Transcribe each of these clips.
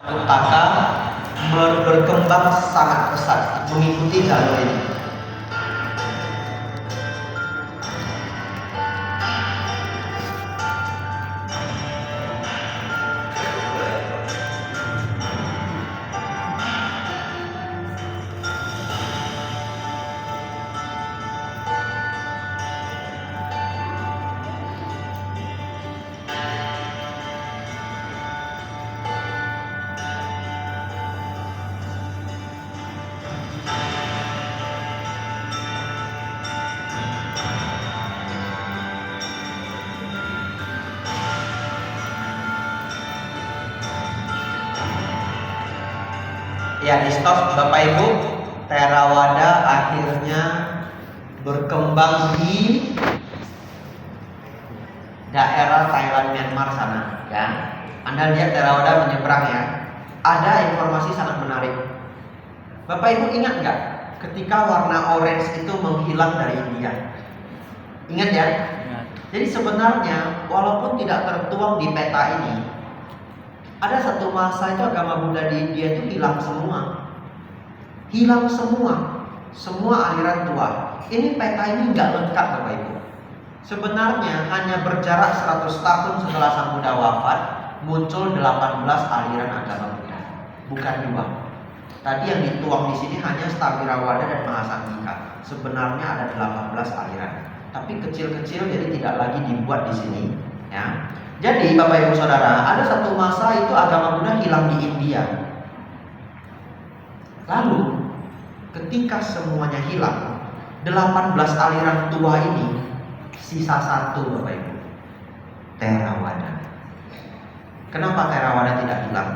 Utaka berkembang sangat pesat mengikuti jalur ini. Ya, di stop Bapak Ibu. Theravada akhirnya berkembang di daerah Thailand, Myanmar sana, ya. Anda lihat Theravada menyeberang, ya. Ada informasi sangat menarik. Bapak Ibu ingat nggak ketika warna orange itu menghilang dari India? Ingat, ya? Jadi sebenarnya walaupun tidak tertuang di peta ini, ada satu masa itu agama Buddha di India itu hilang semua. Hilang semua. Semua aliran tua. Ini peta ini nggak lengkap, Bapak Ibu. Sebenarnya hanya berjarak 100 tahun setelah Sang Buddha wafat, muncul 18 aliran agama Buddha. Bukan 2. Tadi yang dituang di sini hanya Sthaviravada dan Mahasanghika. Sebenarnya ada 18 aliran. Tapi kecil-kecil, jadi tidak lagi dibuat di sini, ya. Jadi Bapak Ibu Saudara, ada satu masa itu agama Buddha hilang di India. Lalu ketika semuanya hilang, 18 aliran tua ini sisa satu, Bapak Ibu, Theravada. Kenapa Theravada tidak hilang?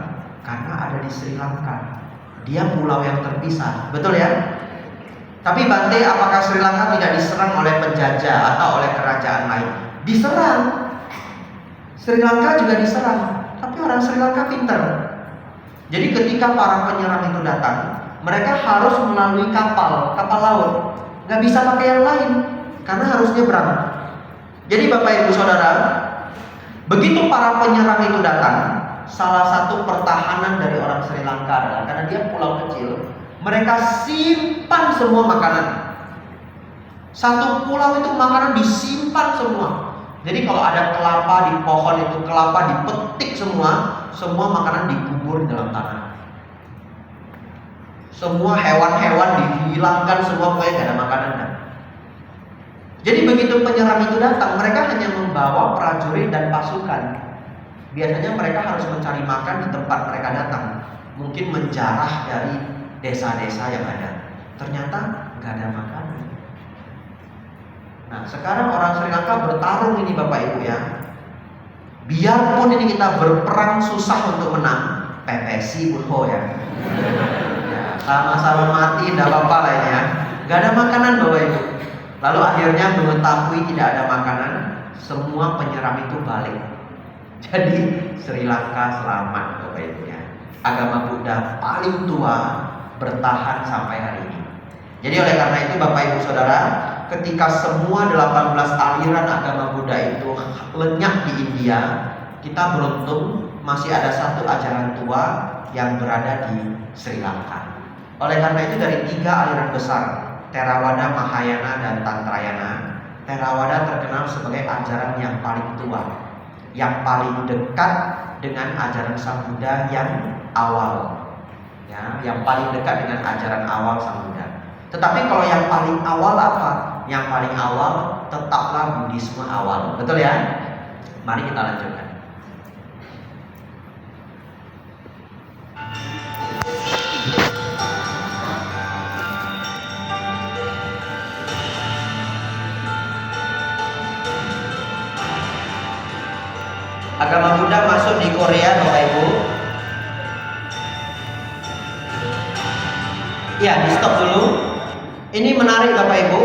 Karena ada di Sri Lanka. Dia pulau yang terpisah, betul ya? Tapi Bante, apakah Sri Lanka tidak diserang oleh penjajah atau oleh kerajaan lain? Diserang. Sri Lanka juga diserang, tapi orang Sri Lanka pintar. Jadi ketika para penyerang itu datang, mereka harus melalui kapal laut. Nggak bisa pakai yang lain, karena harus nyebrang. Jadi Bapak Ibu Saudara, begitu para penyerang itu datang, salah satu pertahanan dari orang Sri Lanka adalah karena dia pulau kecil, mereka simpan semua makanan. Satu pulau itu makanan disimpan semua. Jadi kalau ada kelapa di pohon itu, kelapa dipetik semua makanan dikubur di dalam tanah. Semua hewan-hewan dihilangkan semua, pokoknya gak ada makanan. Jadi begitu penyerang itu datang, mereka hanya membawa prajurit dan pasukan. Biasanya mereka harus mencari makan di tempat mereka datang. Mungkin menjarah dari desa-desa yang ada. Ternyata gak ada makanan. Nah, sekarang orang Sri Lanka bertarung ini Bapak Ibu, ya. Biarpun ini kita berperang susah untuk menang, pepesi Budho, ya. Sama-sama mati, tidak apa-apa lah ini, ya. Gak ada makanan Bapak Ibu. Lalu akhirnya mengetahui tidak ada makanan, semua penyerang itu balik. Jadi Sri Lanka selamat Bapak Ibu, ya. Agama Buddha paling tua bertahan sampai hari ini. Jadi oleh karena itu Bapak Ibu Saudara, ketika semua 18 aliran agama Buddha itu lenyap di India, kita beruntung masih ada satu ajaran tua yang berada di Sri Lanka. Oleh karena itu dari 3 aliran besar, Theravada, Mahayana, dan Tantrayana, Theravada terkenal sebagai ajaran yang paling tua, yang paling dekat dengan ajaran Sang Buddha yang awal, ya, yang paling dekat dengan ajaran awal Sang Buddha. Tetapi kalau yang paling awal apa? Yang paling awal tetaplah Buddhisme awal, betul ya? Mari kita lanjutkan. Agama Buddha masuk di Korea, Bapak Ibu. Ya, di stop dulu. Ini menarik Bapak Ibu.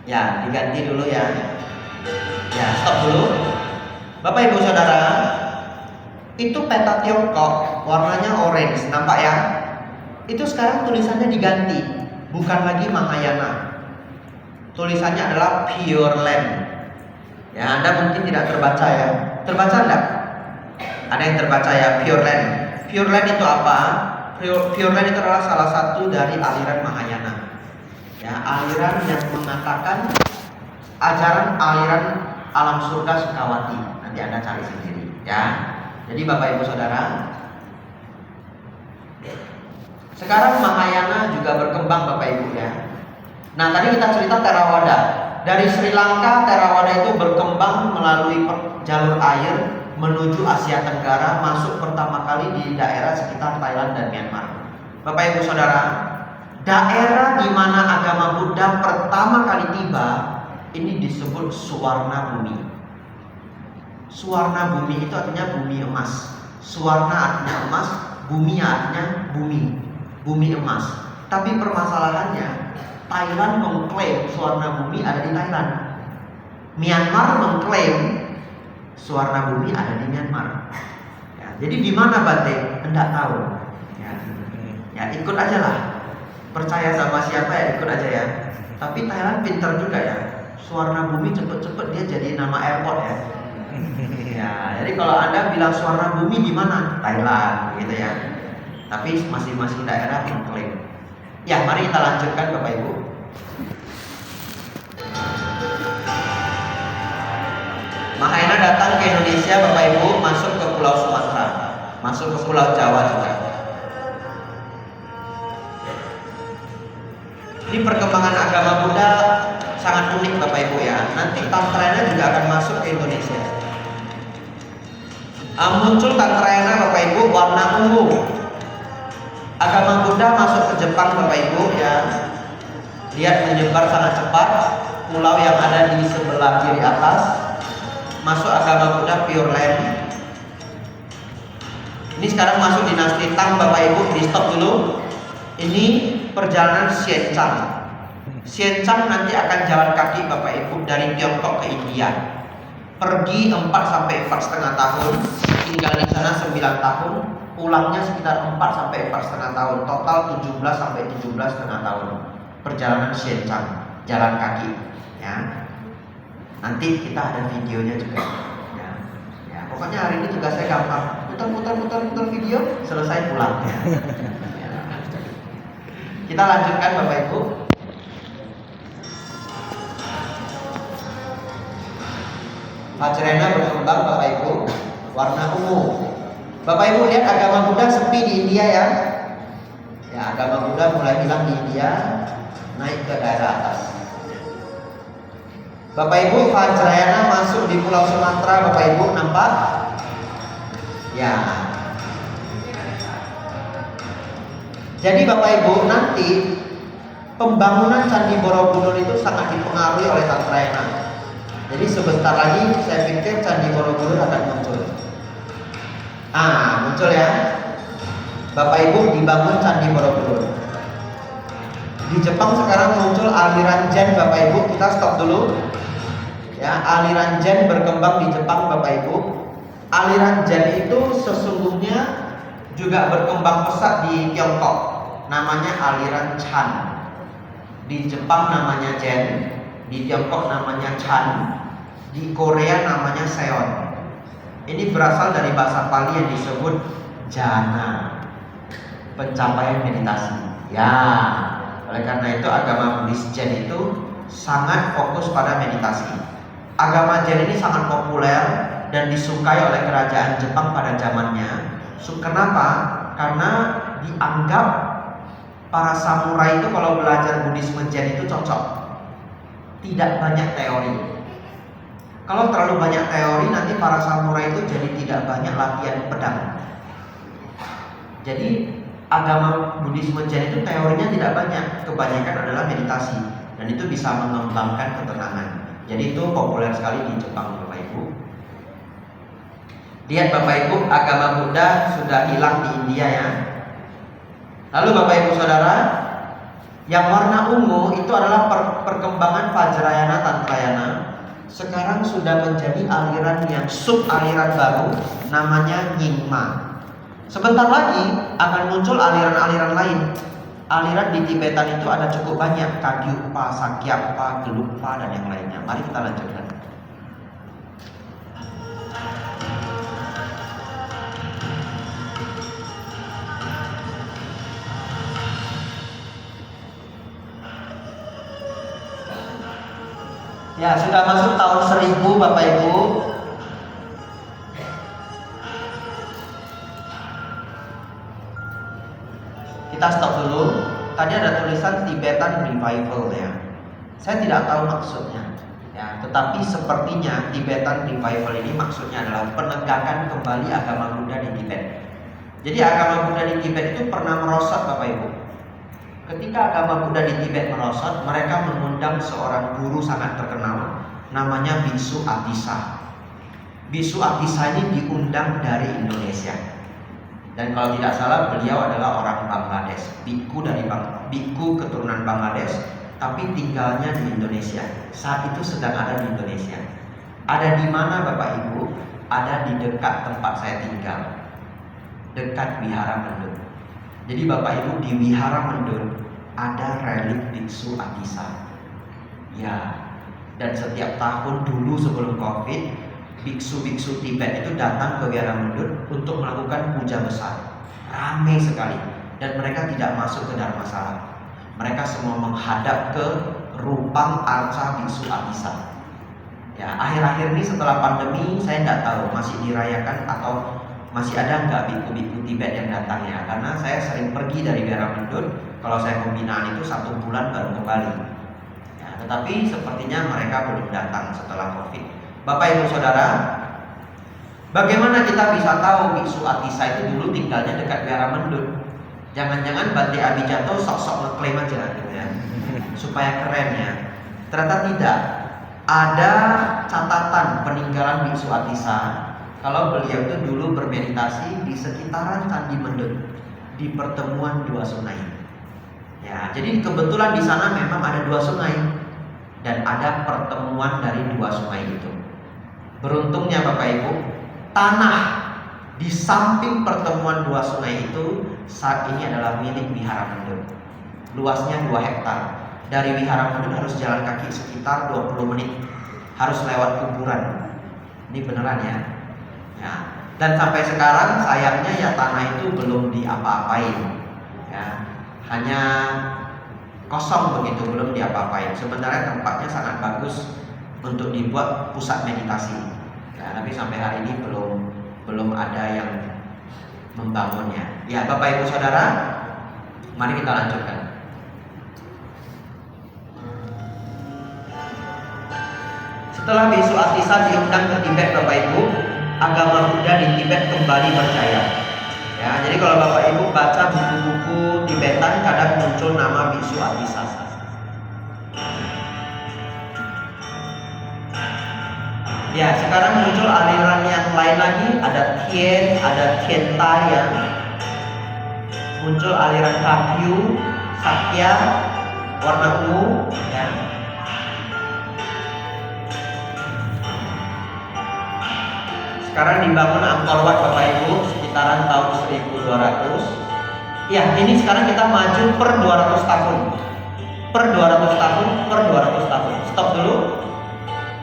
Ya, diganti dulu, ya. Ya, stop dulu. Bapak Ibu Saudara, itu peta Tiongkok, warnanya orange, nampak ya? Itu sekarang tulisannya diganti, bukan lagi Mahayana. Tulisannya adalah Pure Land. Ya, Anda mungkin tidak terbaca, ya. Terbaca enggak? Ada yang terbaca ya, Pure Land. Pure Land itu apa? Pure Land itu adalah salah satu dari aliran Mahayana. Ya, aliran yang mengatakan ajaran aliran alam surga Sukawati. Nanti Anda cari sendiri, ya. Jadi Bapak Ibu Saudara, sekarang Mahayana juga berkembang Bapak Ibu ya. Nah, tadi kita cerita Theravada. Dari Sri Lanka, Theravada itu berkembang melalui jalur air menuju Asia Tenggara, masuk pertama kali di daerah sekitar Thailand dan Myanmar. Bapak Ibu Saudara, daerah di mana agama Buddha pertama kali tiba ini disebut Suwarna Bumi. Suwarna Bumi itu artinya bumi emas. Suwarna artinya emas, bumi artinya bumi emas. Tapi permasalahannya, Thailand mengklaim Suwarna Bumi ada di Thailand. Myanmar mengklaim Suwarna Bumi ada di Myanmar. Ya, jadi di mana Bante? Enggak tahu. Ya ikut aja lah. Percaya sama siapa ya ikut aja ya. Tapi Thailand pintar juga ya. Suwarna Bumi cepet-cepet dia jadi nama airport ya. Ya, jadi kalau Anda bilang Suwarna Bumi di mana? Thailand, gitu ya. Tapi masing-masing daerah mengklaim. Ya, mari kita lanjutkan Bapak Ibu. Mahayana datang ke Indonesia Bapak Ibu, masuk ke Pulau Sumatera, masuk ke Pulau Jawa juga. Ini perkembangan agama Buddha sangat unik Bapak Ibu ya. Nanti Tantrayana juga akan masuk ke Indonesia. Muncul Tantrayana Bapak Ibu warna ungu. Agama Buddha masuk ke Jepang Bapak Ibu ya. Lihat menyebar sangat cepat. Pulau yang ada di sebelah kiri atas masuk agama Buddha Pure Land. Ini sekarang masuk dinasti Tang Bapak Ibu. Di stop dulu. Ini perjalanan Xianchang. Xianchang nanti akan jalan kaki Bapak Ibu dari Tiongkok ke India. Pergi 4 sampai 4,5 tahun, tinggal di sana 9 tahun, pulangnya sekitar 4 sampai 4,5 tahun, total 17 sampai 17,5 tahun. Perjalanan Xianchang, jalan kaki, ya. Nanti kita ada videonya juga, ya. Ya, pokoknya hari ini juga saya gampang, putar video, selesai pulang. Ya. Ya. Kita lanjutkan Bapak Ibu. Vajrayana berkembang Bapak Ibu, warna ungu. Bapak Ibu lihat agama Buddha sepi di India ya. Ya, agama Buddha mulai hilang di India, naik ke daerah atas. Bapak Ibu, Vajrayana masuk di Pulau Sumatera, Bapak Ibu nampak? Ya. Jadi Bapak Ibu, nanti pembangunan Candi Borobudur itu sangat dipengaruhi oleh Tantrayana. Jadi sebentar lagi saya pikir Candi Borobudur akan muncul. Muncul ya. Bapak Ibu, dibangun Candi Borobudur. Di Jepang sekarang muncul aliran Zen Bapak Ibu. Kita stop dulu. Ya, aliran Zen berkembang di Jepang Bapak Ibu. Aliran Zen itu sesungguhnya juga berkembang pesat di Tiongkok. Namanya aliran Chan. Di Jepang namanya Zen, di Tiongkok namanya Chan, di Korea namanya Seon. Ini berasal dari bahasa Pali yang disebut jhana, pencapaian meditasi. Ya, oleh karena itu agama Buddhis Zen itu sangat fokus pada meditasi. Agama Zen ini sangat populer dan disukai oleh kerajaan Jepang pada zamannya. Kenapa? Karena dianggap para samurai itu kalau belajar Buddhisme Zen itu cocok. Tidak banyak teori. Kalau terlalu banyak teori, nanti para samurai itu jadi tidak banyak latihan pedang. Jadi agama Buddhisme Zen itu teorinya tidak banyak, kebanyakan adalah meditasi, dan itu bisa mengembangkan ketenangan. Jadi itu populer sekali di Jepang Bapak Ibu. Lihat Bapak Ibu, agama Buddha sudah hilang di India ya. Lalu Bapak Ibu Saudara, yang warna ungu itu adalah perkembangan Vajrayana Tantrayana. Sekarang sudah menjadi aliran yang sub aliran baru, namanya Nyingma. Sebentar lagi akan muncul aliran-aliran lain. Aliran di Tibetan itu ada cukup banyak, Kagyupa, Sakyapa, Gelugpa, dan yang lainnya. Mari kita lanjutkan. Ya, sudah masuk tahun 1000 Bapak Ibu. Kita stop dulu. Tadi ada tulisan Tibetan Revival ya. Saya tidak tahu maksudnya. Ya, tetapi sepertinya Tibetan Revival ini maksudnya adalah penegakan kembali agama Buddha di Tibet. Jadi agama Buddha di Tibet itu pernah merosot Bapak Ibu. Ketika agama Buddha di Tibet merosot, mereka mengundang seorang guru sangat terkenal, namanya Biksu Atisa. Biksu Atisa ini diundang dari Indonesia. Dan kalau tidak salah beliau adalah orang Bangladesh, biku keturunan Bangladesh, tapi tinggalnya di Indonesia. Saat itu sedang ada di Indonesia. Ada di mana Bapak Ibu? Ada di dekat tempat saya tinggal, dekat Wihara Mendut. Jadi Bapak Ibu, di Wihara Mendut ada relik Biksu Atisa. Ya, dan setiap tahun dulu sebelum Covid, biksu-biksu Tibet itu datang ke Wihara Mendut untuk melakukan puja besar. Ramai sekali. Dan mereka tidak masuk ke Dharmasala. Mereka semua menghadap ke Rupang Arca Biksu Atisa. Ya, akhir-akhir ini setelah pandemi saya tidak tahu masih dirayakan atau masih ada nggak biku-biku Tibet yang datang ya. Karena saya sering pergi dari Wihara Mendut. Kalau saya pembinaan itu 1 bulan baru kembali. Ya, tetapi sepertinya mereka belum datang setelah Covid. Bapak Ibu Saudara, bagaimana kita bisa tahu Biksu Atisa itu dulu tinggalnya dekat Wihara Mendut? Jangan-jangan Bante Abhijato sok-sok ngeklaim aja gitu ya, supaya keren ya. Ternyata tidak. Ada catatan peninggalan Biksu Atisa kalau beliau itu dulu bermeditasi di sekitaran Candi Mendut, di pertemuan 2 sungai. Ya, jadi kebetulan di sana memang ada 2 sungai dan ada pertemuan dari 2 sungai itu. Beruntungnya Bapak Ibu, tanah di samping pertemuan 2 sungai itu saat ini adalah milik Wihara Mendut. Luasnya 2 hektar. Dari Wihara Mendut harus jalan kaki sekitar 20 menit. Harus lewat kuburan. Ini beneran ya. Ya. Dan sampai sekarang sayangnya ya tanah itu belum diapa-apain. Ya. Hanya kosong begitu, belum diapa-apain. Sebenarnya tempatnya sangat bagus untuk dibuat pusat meditasi. Ya, tapi sampai hari ini belum ada yang membangunnya. Ya, Bapak Ibu Saudara, mari kita lanjutkan. Setelah Biksu Atisa diundang ke Tibet Bapak Ibu, agama Buddha di Tibet kembali berjaya. Ya, jadi kalau Bapak Ibu baca buku-buku Tibetan kadang muncul nama Biksu Atisa. Ya, sekarang muncul aliran yang lain lagi, ada Tien, ada Tientai ya. Muncul aliran Kagyu, Sakya, warna ungu ya. Sekarang dibangun Angkor Wat Bapak Ibu sekitaran tahun 1200. Ya, ini sekarang kita maju per 200 tahun. Per 200 tahun, per 200 tahun. Stop dulu.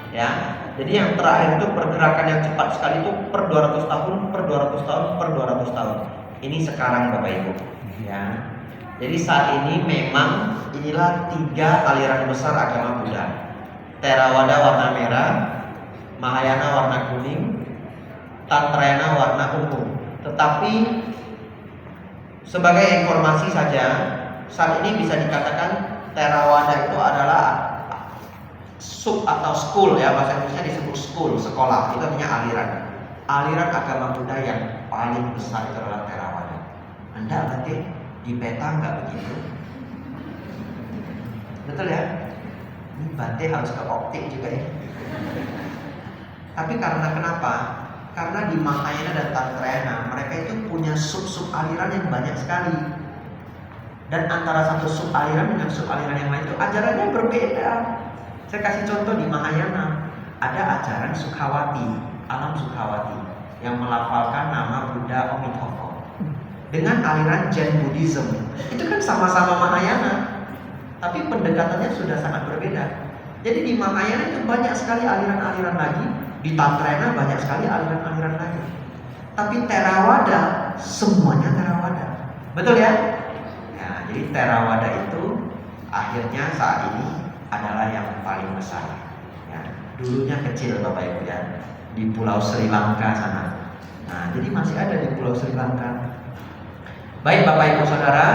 Ya. Jadi yang terakhir itu pergerakan yang cepat sekali itu per 200 tahun, per 200 tahun, per 200 tahun. Ini sekarang Bapak Ibu. Ya. Jadi saat ini memang inilah 3 aliran besar agama Buddha. Theravada warna merah, Mahayana warna kuning, Tantrayana warna ungu. Tetapi sebagai informasi saja, saat ini bisa dikatakan Theravada itu adalah sub atau school ya, bahasa Indonesia disebut school, sekolah. Itu artinya aliran. Aliran agama Buddha yang paling besar itu adalah Theravada. Anda nanti di peta nggak begitu? Betul ya? Ini Bante harus ke optik juga ya. Tapi karena kenapa? Karena di Mahayana dan Tantrayana mereka itu punya sub-sub aliran yang banyak sekali. Dan antara satu sub aliran dengan sub aliran yang lain itu ajarannya berbeda. Saya kasih contoh di Mahayana, ada ajaran Sukhawati, alam Sukhawati, yang melafalkan nama Buddha Amitabha. Dengan aliran Zen Buddhism, itu kan sama-sama Mahayana, tapi pendekatannya sudah sangat berbeda. Jadi di Mahayana itu banyak sekali aliran-aliran lagi, di Tantrayana banyak sekali aliran-aliran lagi. Tapi Theravada, semuanya Theravada. Betul ya? Ya, jadi Theravada itu akhirnya saat ini adalah yang paling besar. Ya, Dulunya kecil Bapak Ibu ya, di Pulau Sri Lanka sana. Nah, jadi masih ada di Pulau Sri Lanka. Baik Bapak Ibu Saudara,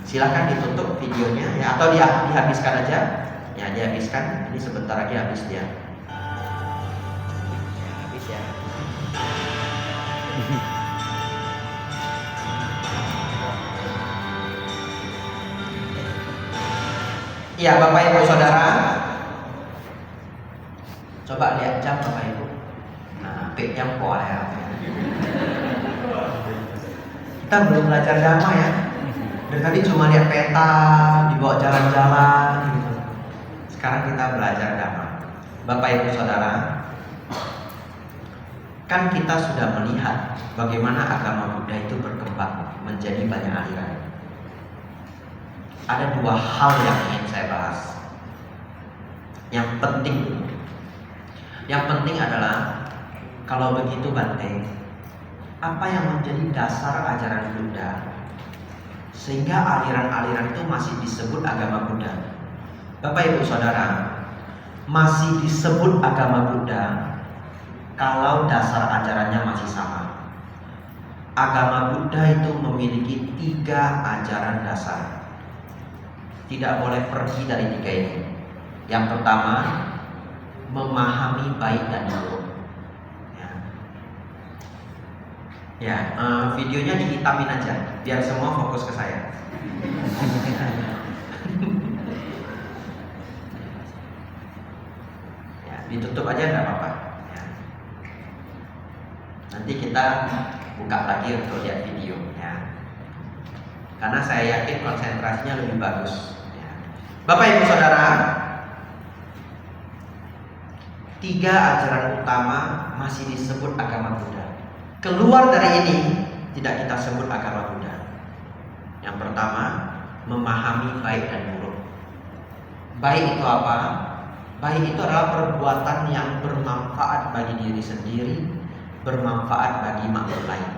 silakan ditutup videonya ya, atau dihabiskan aja. Ya, dihabiskan. Ini sebentar lagi habis dia. Ya, habis ya. Iya Bapak Ibu Saudara, coba lihat jam Bapak Ibu. Nah, jam pola ya. Kita belum belajar dhamma ya. Dari tadi cuma lihat peta, dibawa jalan-jalan gitu. Sekarang kita belajar dhamma. Bapak Ibu Saudara, kan kita sudah melihat bagaimana agama Buddha itu berkembang menjadi banyak aliran. Ada dua hal yang ingin saya bahas. Yang penting adalah, kalau begitu Bante, apa yang menjadi dasar ajaran Buddha sehingga aliran-aliran itu masih disebut agama Buddha? Bapak Ibu Saudara, masih disebut agama Buddha kalau dasar ajarannya masih sama. Agama Buddha itu memiliki 3 ajaran dasar. Tidak boleh pergi dari 3 ini. Yang pertama, memahami baik dan buruk. Videonya dihitamin aja, biar semua fokus ke saya. Ya, ditutup aja nggak apa-apa. Ya. Nanti kita buka lagi untuk lihat video. Ya. Karena saya yakin konsentrasinya lebih bagus. Bapak Ibu Saudara, 3 ajaran utama masih disebut agama Buddha. Keluar dari ini tidak kita sebut agama Buddha. Yang pertama, memahami baik dan buruk. Baik itu apa? Baik itu adalah perbuatan yang bermanfaat bagi diri sendiri, bermanfaat bagi makhluk lain.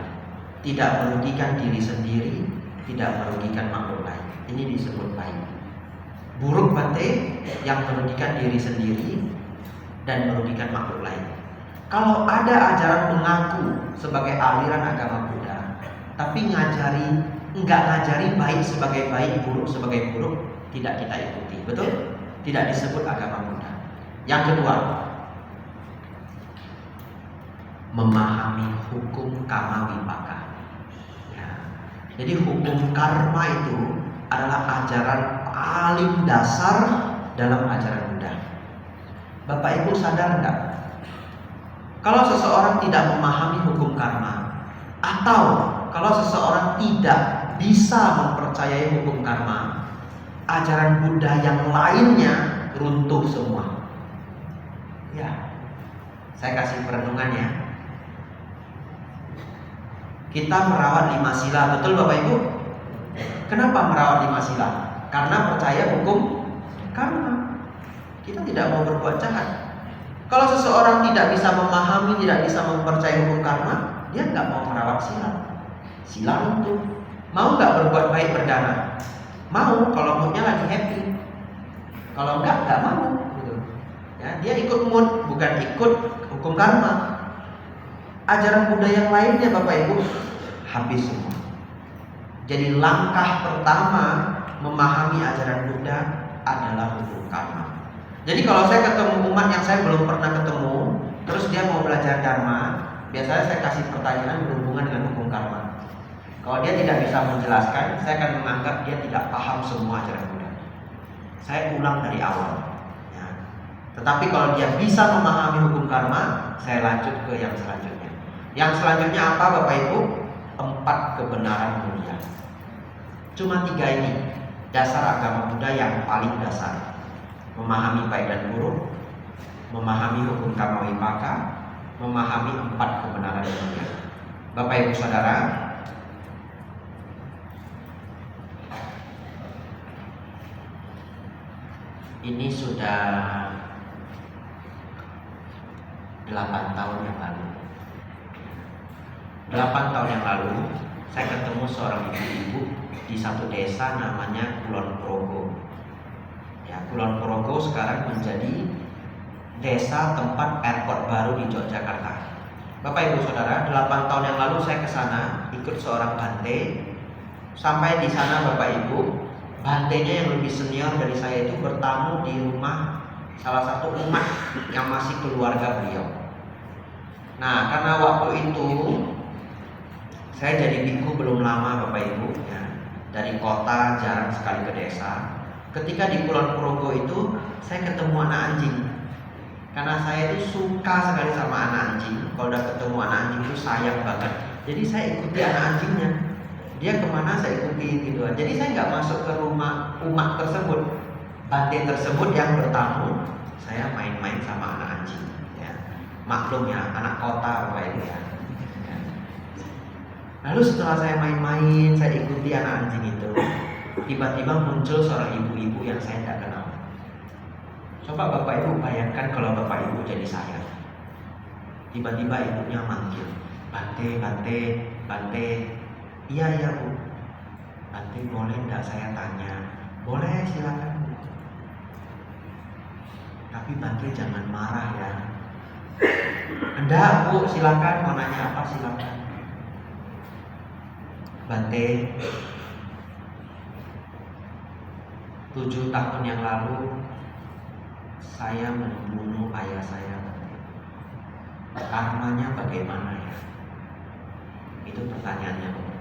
Tidak merugikan diri sendiri, tidak merugikan makhluk lain. Ini disebut baik. Buruk Bante, yang merugikan diri sendiri dan merugikan makhluk lain. Kalau ada ajaran mengaku sebagai aliran agama Buddha, tapi nggak ngajari baik sebagai baik, buruk sebagai buruk, tidak kita ikuti. Betul? Tidak disebut agama Buddha. Yang kedua, memahami hukum karma wipaka. Ya. Jadi hukum karma itu adalah ajaran paling dasar dalam ajaran Buddha. Bapak Ibu sadar enggak? Kalau seseorang tidak memahami hukum karma, atau kalau seseorang tidak bisa mempercayai hukum karma, ajaran Buddha yang lainnya runtuh semua. Ya, saya kasih perenungan ya. Kita merawat 5 sila, betul Bapak Ibu? Kenapa merawat 5 sila? Karena percaya hukum karma. Kita tidak mau berbuat jahat. Kalau seseorang tidak bisa memahami, tidak bisa mempercayai hukum karma, dia nggak mau merawat sila. Sila runtuh. Mau nggak berbuat baik berdana? Mau, kalau moodnya lagi happy. Kalau nggak mau. Gitu. Ya, dia ikut mood, bukan ikut hukum karma. Ajaran Buddha yang lainnya Bapak Ibu habis semua. Jadi langkah pertama memahami ajaran Buddha adalah hukum karma. Jadi kalau saya ketemu umat yang saya belum pernah ketemu, terus dia mau belajar dharma, biasanya saya kasih pertanyaan berhubungan dengan hukum karma. Kalau dia tidak bisa menjelaskan, saya akan menganggap dia tidak paham semua ajaran Buddha. Saya ulang dari awal. Ya. Tetapi kalau dia bisa memahami hukum karma, saya lanjut ke yang selanjutnya. Yang selanjutnya apa Bapak Ibu? 4 kebenaran mulia. Cuma 3 ini dasar agama Buddha yang paling dasar. Memahami baik dan buruk, memahami hukum karma wipaka, memahami 4 kebenaran mulia. Bapak Ibu Saudara, ini sudah 8 tahun yang lalu. 8 tahun yang lalu saya ketemu seorang ibu-ibu di satu desa namanya Kulon Progo. Ya, Kulon Progo sekarang menjadi desa tempat airport baru di Yogyakarta. Bapak Ibu Saudara, 8 tahun yang lalu saya ke sana ikut seorang bante. Sampai di sana Bapak Ibu, bantenya yang lebih senior dari saya itu bertamu di rumah salah satu umat yang masih keluarga beliau. Nah, karena waktu itu saya jadi biku belum lama Bapak Ibu ya. Dari kota jarang sekali ke desa. Ketika di Kulon Progo itu saya ketemu anak anjing. Karena saya itu suka sekali sama anak anjing. Kalau udah ketemu anak anjing itu sayang banget. Jadi saya ikuti anak anjingnya. Dia kemana saya ikuti gitu. Jadi saya nggak masuk ke rumah umat tersebut. Bante tersebut yang bertamu, saya main-main sama anak anjing ya. Maklum ya, anak kota Bapak Ibu ya. Lalu setelah saya main-main, saya ikuti anak anjing itu, tiba-tiba muncul seorang ibu-ibu yang saya tidak kenal. Coba Bapak Ibu bayangkan kalau Bapak Ibu jadi saya. Tiba-tiba ibunya manggil, Bante, Bante, Bante. Iya, iya Bu. Bante, boleh enggak saya tanya? Boleh, silakan Bu. Tapi Bante jangan marah ya. Enggak Bu, silakan, mau nanya apa silakan. Bante, 7 tahun yang lalu saya membunuh ayah saya. Karmanya bagaimana ya? Itu pertanyaannya Bapak.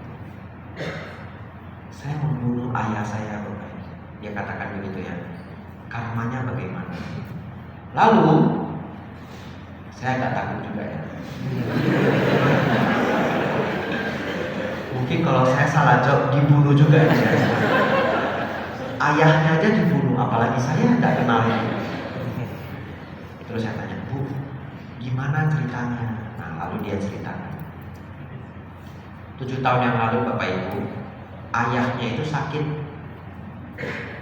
Saya membunuh ayah saya Bapak. Dia katakan begitu ya. Karmanya bagaimana? Lalu saya nggak takut juga ya. Mungkin kalau saya salah jawab dibunuh juga ya. Ayahnya aja dibunuh, apalagi saya tidak kenal ini. Terus saya tanya, Bu, gimana ceritanya? Nah, lalu dia ceritakan. 7 tahun yang lalu Bapak Ibu, ayahnya itu sakit.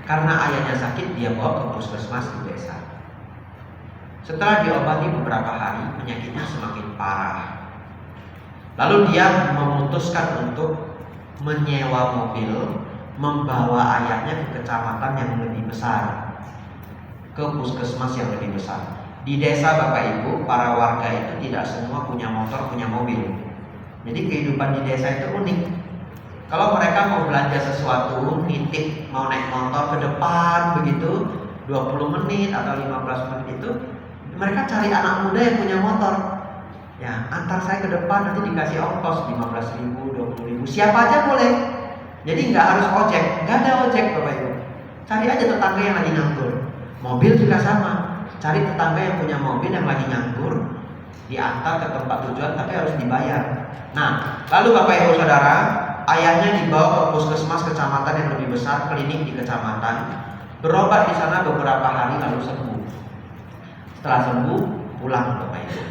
Karena ayahnya sakit, dia bawa ke puskesmas di desa. Setelah diobati beberapa hari, penyakitnya semakin parah. Lalu dia memutuskan untuk menyewa mobil, membawa ayahnya ke kecamatan yang lebih besar, ke puskesmas yang lebih besar. Di desa Bapak Ibu, para warga itu tidak semua punya motor, punya mobil. Jadi kehidupan di desa itu unik. Kalau mereka mau belanja sesuatu, nitip mau naik motor ke depan begitu, 20 menit atau 15 menit itu, mereka cari anak muda yang punya motor. Ya, antar saya ke depan nanti dikasih ongkos 15.000, 20.000, siapa aja boleh. Jadi nggak harus ojek, nggak ada ojek Bapak Ibu. Cari aja tetangga yang lagi nganggur. Mobil juga sama, cari tetangga yang punya mobil yang lagi nganggur, diantar ke tempat tujuan tapi harus dibayar. Nah, lalu Bapak Ibu Saudara, ayahnya dibawa ke puskesmas kecamatan yang lebih besar, klinik di kecamatan, berobat di sana beberapa hari lalu sembuh. Setelah sembuh, pulang Bapak Ibu.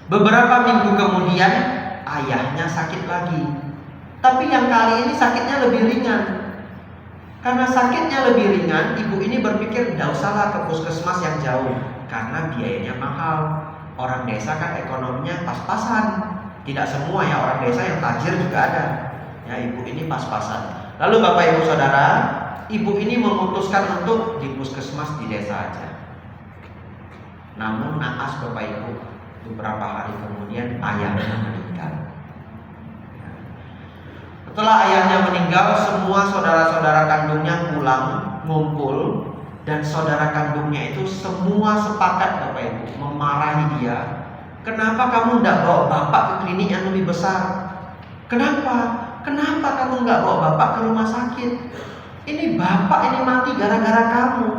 Beberapa minggu kemudian ayahnya sakit lagi. Tapi yang kali ini sakitnya lebih ringan. Karena sakitnya lebih ringan, ibu ini berpikir tidak usahlah ke puskesmas yang jauh, karena biayanya mahal. Orang desa kan ekonominya pas-pasan. Tidak semua ya orang desa yang tajir juga ada. Ya, ibu ini pas-pasan. Lalu Bapak Ibu Saudara, ibu ini memutuskan untuk di puskesmas di desa aja. Namun naas Bapak Ibu, beberapa hari kemudian ayahnya meninggal. Setelah ayahnya meninggal, semua saudara-saudara kandungnya pulang, ngumpul, dan saudara kandungnya itu semua sepakat Bapak Ibu memarahi dia. Kenapa kamu tidak bawa bapak ke klinik yang lebih besar? Kenapa? Kenapa kamu nggak bawa bapak ke rumah sakit? Ini bapak ini mati gara-gara kamu.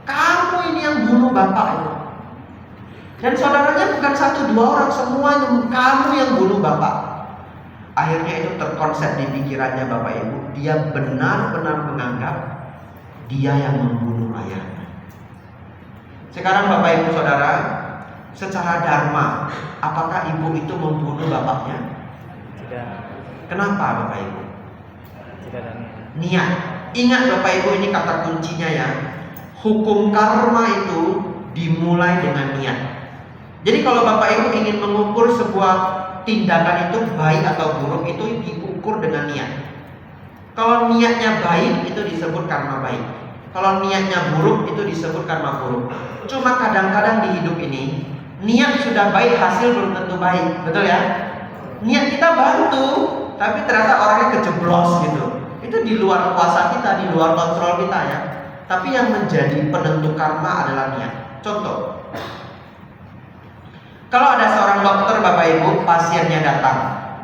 Kamu ini yang bunuh bapak itu. Dan saudaranya bukan 1-2 orang, semuanya kamu yang bunuh bapak. Akhirnya itu terkonsep di pikirannya Bapak Ibu. Dia benar-benar menganggap dia yang membunuh ayahnya. Sekarang Bapak Ibu Saudara, secara dharma, apakah ibu itu membunuh bapaknya? Tidak. Kenapa Bapak Ibu? Tidak ada Niat. Ingat Bapak Ibu, ini kata kuncinya ya. Hukum karma itu dimulai dengan niat. Jadi kalau Bapak Ibu ingin mengukur sebuah tindakan itu baik atau buruk, itu diukur dengan niat. Kalau niatnya baik, itu disebut karma baik. Kalau niatnya buruk itu disebut karma buruk. Cuma kadang-kadang di hidup ini niat sudah baik, hasil belum tentu baik, betul ya? Niat kita bantu, tapi ternyata orangnya kejeblos gitu. Itu di luar kuasa kita, di luar kontrol kita ya. Tapi yang menjadi penentu karma adalah niat. Contoh, kalau ada seorang dokter Bapak Ibu, pasiennya datang,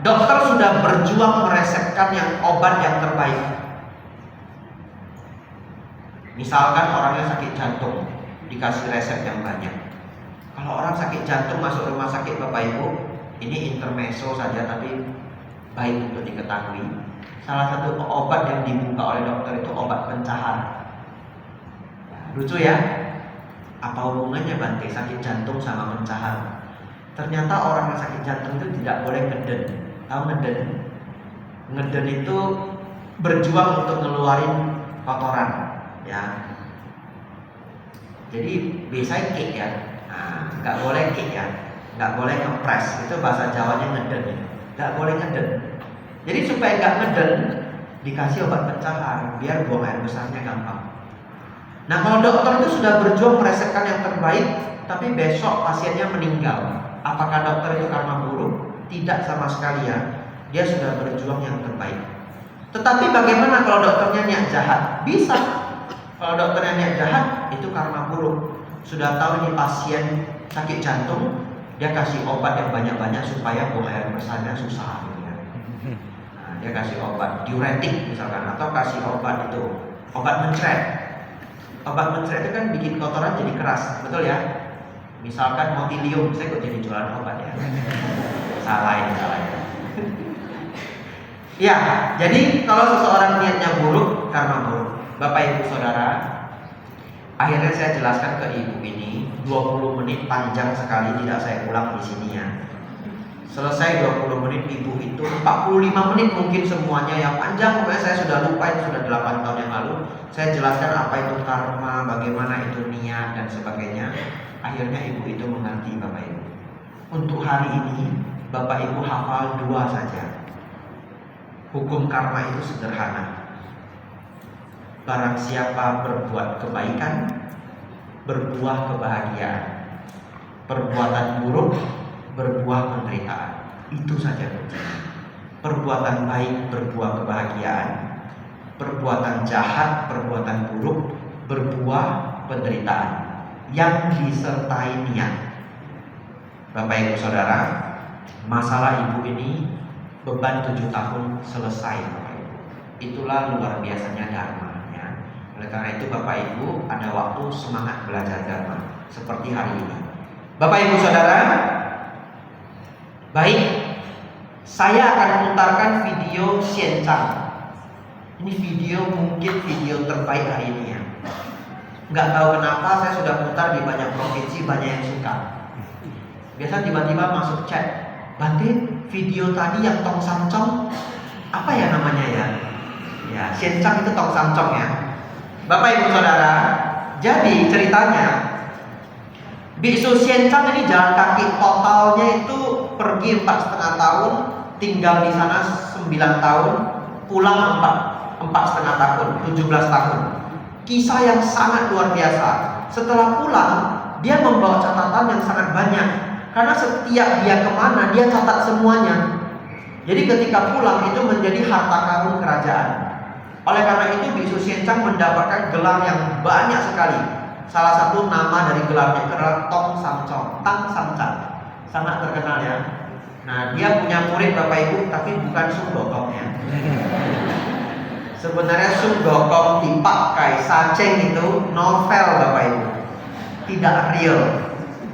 dokter sudah berjuang meresepkan yang obat yang terbaik. Misalkan orangnya sakit jantung, dikasih resep yang banyak. Kalau orang sakit jantung masuk rumah sakit Bapak Ibu, ini intermezzo saja tapi baik untuk diketahui. Salah satu obat yang dibuka oleh dokter itu obat pencahar. Lucu ya? Apa hubungannya Bante sakit jantung sama pencahar? Ternyata orang yang sakit jantung itu tidak boleh ngeden. Tahu ngeden? Ngeden itu berjuang untuk ngeluarin kotoran. Ya, jadi biasanya kick ya, nggak boleh kick ya, nggak boleh ngepres, itu bahasa Jawanya ngeden, nggak boleh ngeden. Jadi supaya nggak ngeden, dikasih obat pencahar, biar buang air besarnya gampang. Nah kalau dokter itu sudah berjuang meresepkan yang terbaik, tapi besok pasiennya meninggal, apakah dokter itu karma buruk? Tidak sama sekali ya, dia sudah berjuang yang terbaik. Tetapi bagaimana kalau dokternya niat jahat? Bisa. Kalau dokternya niat jahat, itu karma buruk. Sudah tahu ini pasien sakit jantung, dia kasih obat yang banyak-banyak supaya buang air besarnya susah gitu ya. Nah, dia kasih obat diuretik misalkan, atau kasih obat itu obat mencret. Obat mencret itu kan bikin kotoran jadi keras, betul ya? Misalkan motilium, saya kok jadi jualan obat ya? Salah ini. Ya, jadi kalau seseorang niatnya buruk, karma buruk. Bapak Ibu Saudara, akhirnya saya jelaskan ke Ibu ini 20 menit panjang sekali, tidak saya ulang di sini ya. Selesai 20 menit Ibu itu 45 menit mungkin semuanya yang panjang, pokoknya saya sudah lupa, itu sudah 8 tahun yang lalu. Saya jelaskan apa itu karma, bagaimana itu niat dan sebagainya. Akhirnya Ibu itu mengerti Bapak Ibu. Untuk hari ini Bapak Ibu hafal 2 saja. Hukum karma itu sederhana. Barang siapa berbuat kebaikan, berbuah kebahagiaan. Perbuatan buruk, berbuah penderitaan. Itu saja kuncinya. Perbuatan baik berbuah kebahagiaan. Perbuatan jahat, perbuatan buruk berbuah penderitaan yang disertai niat. Bapak Ibu Saudara, masalah Ibu ini beban 7 tahun selesai Bapak Ibu. Itulah luar biasanya Dharma. Oleh karena itu Bapak Ibu ada waktu semangat belajar Dharma seperti hari ini. Bapak Ibu Saudara, baik, saya akan putarkan video Xiancang. Ini video mungkin video terbaik hari ini ya. Nggak tahu kenapa saya sudah putar di banyak provinsi, banyak yang suka. Biasa tiba-tiba masuk chat, Bante, video tadi yang Tong Samcong, apa ya namanya ya? Ya, Xiancang itu Tong Samcong ya. Bapak Ibu Saudara, jadi ceritanya Biksu Xiancang ini jalan kaki totalnya itu pergi 4,5 tahun, tinggal di sana 9 tahun, pulang 4,5 tahun, 17 tahun. Kisah yang sangat luar biasa. Setelah pulang, dia membawa catatan yang sangat banyak, karena setiap dia kemana dia catat semuanya. Jadi ketika pulang itu menjadi harta karun kerajaan. Oleh karena itu Biksu Xiancang mendapatkan gelar yang banyak sekali. Salah satu nama dari gelarnya itu adalah Tong Samcong, Tang Samcang. Sangat terkenal ya. Nah, dia punya murid Bapak Ibu, tapi bukan Sung Dokong ya. Sebenarnya Sung Dokong Tipak Kai Saceng itu novel Bapak Ibu, tidak real.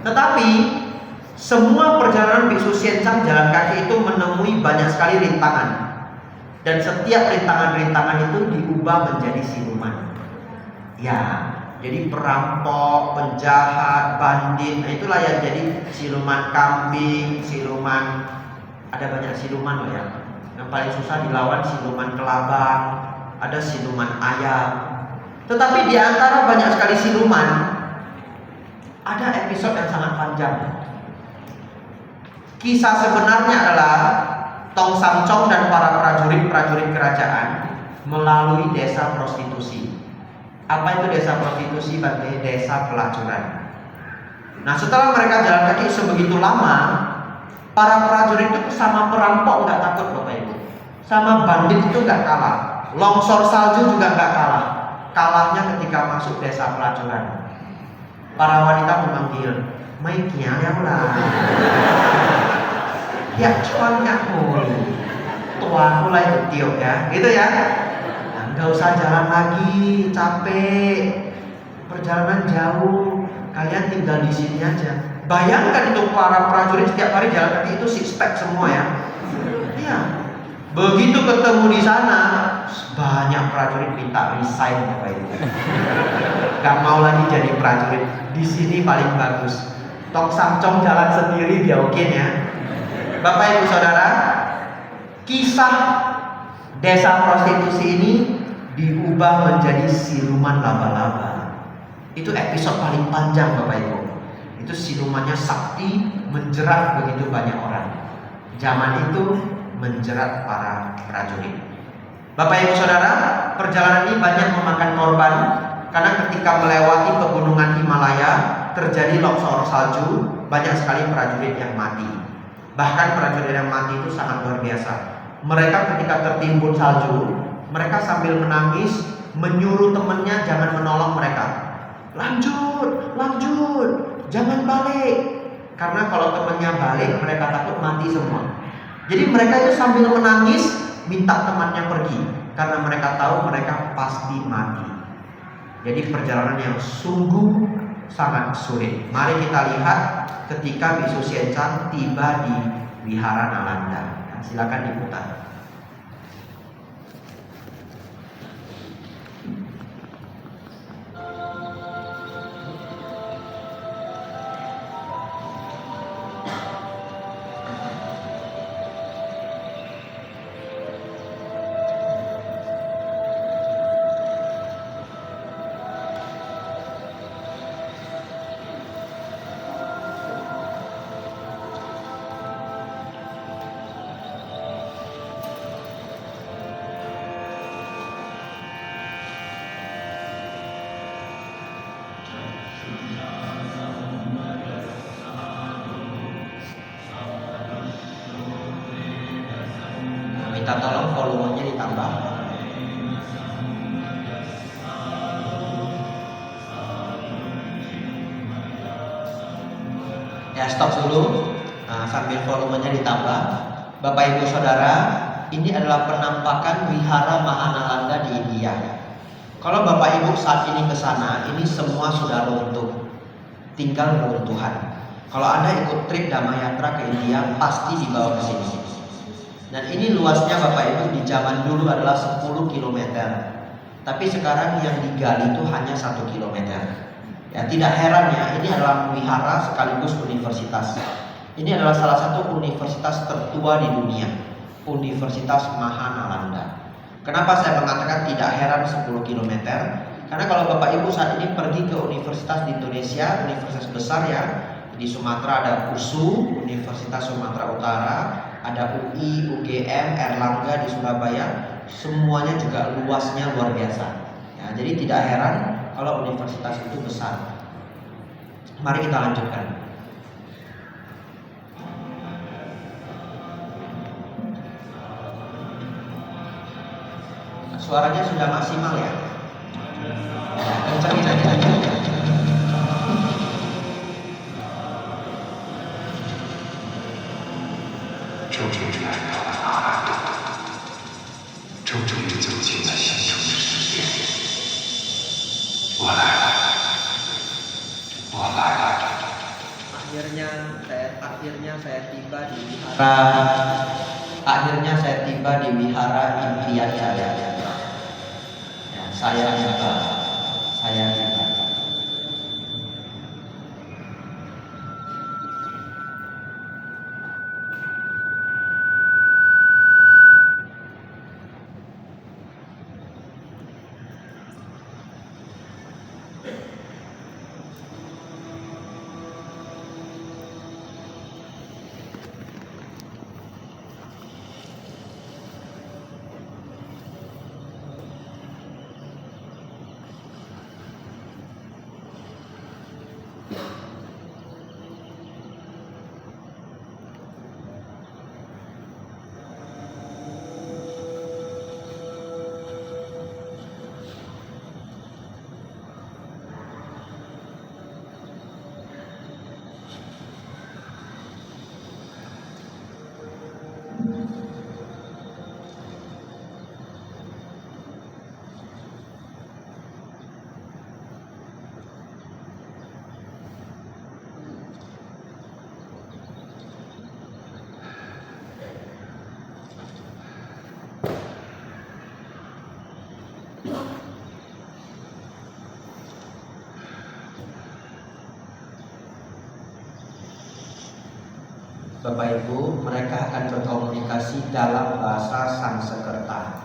Tetapi semua perjalanan Biksu Xiancang jalan kaki itu menemui banyak sekali rintangan. Dan setiap rintangan-rintangan itu diubah menjadi siluman. Ya, jadi perampok, penjahat, bandit, nah itulah yang jadi siluman kambing, siluman, ada banyak siluman loh ya. Yang paling susah dilawan siluman kelabang, ada siluman ayam. Tetapi di antara banyak sekali siluman, ada episode yang sangat panjang. Kisah sebenarnya adalah Tong Samcong dan para prajurit-prajurit kerajaan melalui desa prostitusi. Apa itu desa prostitusi? Bagi desa pelacuran. Nah, setelah mereka jalan kaki sebegitu lama, para prajurit itu sama perampok nggak takut, Bapak Ibu. Sama bandit itu nggak kalah. Longsor salju juga nggak kalah. Kalahnya ketika masuk desa pelacuran. Para wanita memanggil, "Mai kia ya lah." Ya, cuannya tuan mulai itu tiup ya, gitu ya. Nah, nggak usah jalan lagi, capek, perjalanan jauh, kalian tinggal di sini aja. Bayangkan itu para prajurit setiap hari jalan kaki itu six pack semua ya. Iya. Begitu ketemu di sana, banyak prajurit minta resign, Bapak Ibu. Gak mau lagi jadi prajurit. Di sini paling bagus. Tok samcong jalan sendiri biaukin ya. Bapak Ibu Saudara, kisah desa prostitusi ini diubah menjadi siluman laba-laba. Itu episode paling panjang, Bapak Ibu. Itu silumannya sakti menjerat begitu banyak orang. Zaman itu menjerat para prajurit. Bapak Ibu Saudara, perjalanan ini banyak memakan korban karena ketika melewati pegunungan Himalaya terjadi longsor salju, banyak sekali prajurit yang mati. Bahkan prajurit yang mati itu sangat luar biasa. Mereka ketika tertimbun salju, mereka sambil menangis menyuruh temannya jangan menolong mereka. Lanjut, lanjut, jangan balik. Karena kalau temannya balik, mereka takut mati semua. Jadi mereka itu sambil menangis minta temannya pergi karena mereka tahu mereka pasti mati. Jadi perjalanan yang sungguh sangat sulit. Mari kita lihat ketika Bisu Xianchang tiba di Wihara Nalanda. Nah, silakan diputar. Minta tolong volumenya ditambah. Ya, stop dulu. Nah, sambil volumenya ditambah. Bapak Ibu Saudara, ini adalah penampakan Wihara Mahanalanda di India. Kalau Bapak Ibu saat ini ke sana, ini semua sudah runtuh, tinggal reruntuhan. Kalau Anda ikut trip Damayatra ke India, pasti dibawa ke sini. Dan ini luasnya Bapak Ibu di zaman dulu adalah 10 km. Tapi sekarang yang digali itu hanya 1 km. Ya, tidak heran ya, ini adalah wihara sekaligus universitas. Ini adalah salah satu universitas tertua di dunia, Universitas Mahanalanda. Kenapa saya mengatakan tidak heran 10 km? Karena kalau Bapak Ibu saat ini pergi ke universitas di Indonesia, universitas besar ya, di Sumatera ada USU, Universitas Sumatera Utara, ada UI, UGM, Erlangga di Surabaya, semuanya juga luasnya luar biasa. Ya, jadi tidak heran kalau universitas itu besar. Mari kita lanjutkan. Suaranya sudah maksimal ya. Kencangin aja. Akhirnya saya tiba di Wihara Impian Jaya. Ya, saya tiba. Bapak Ibu, mereka akan berkomunikasi dalam bahasa Sanskerta.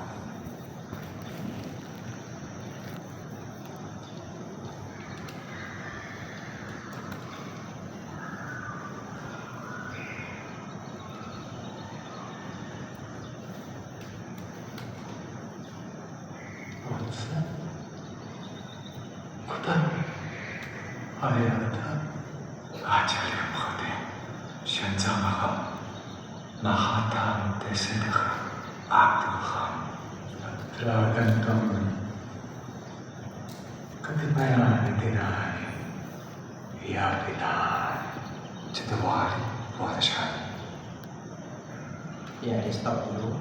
Ya, di stop dulu.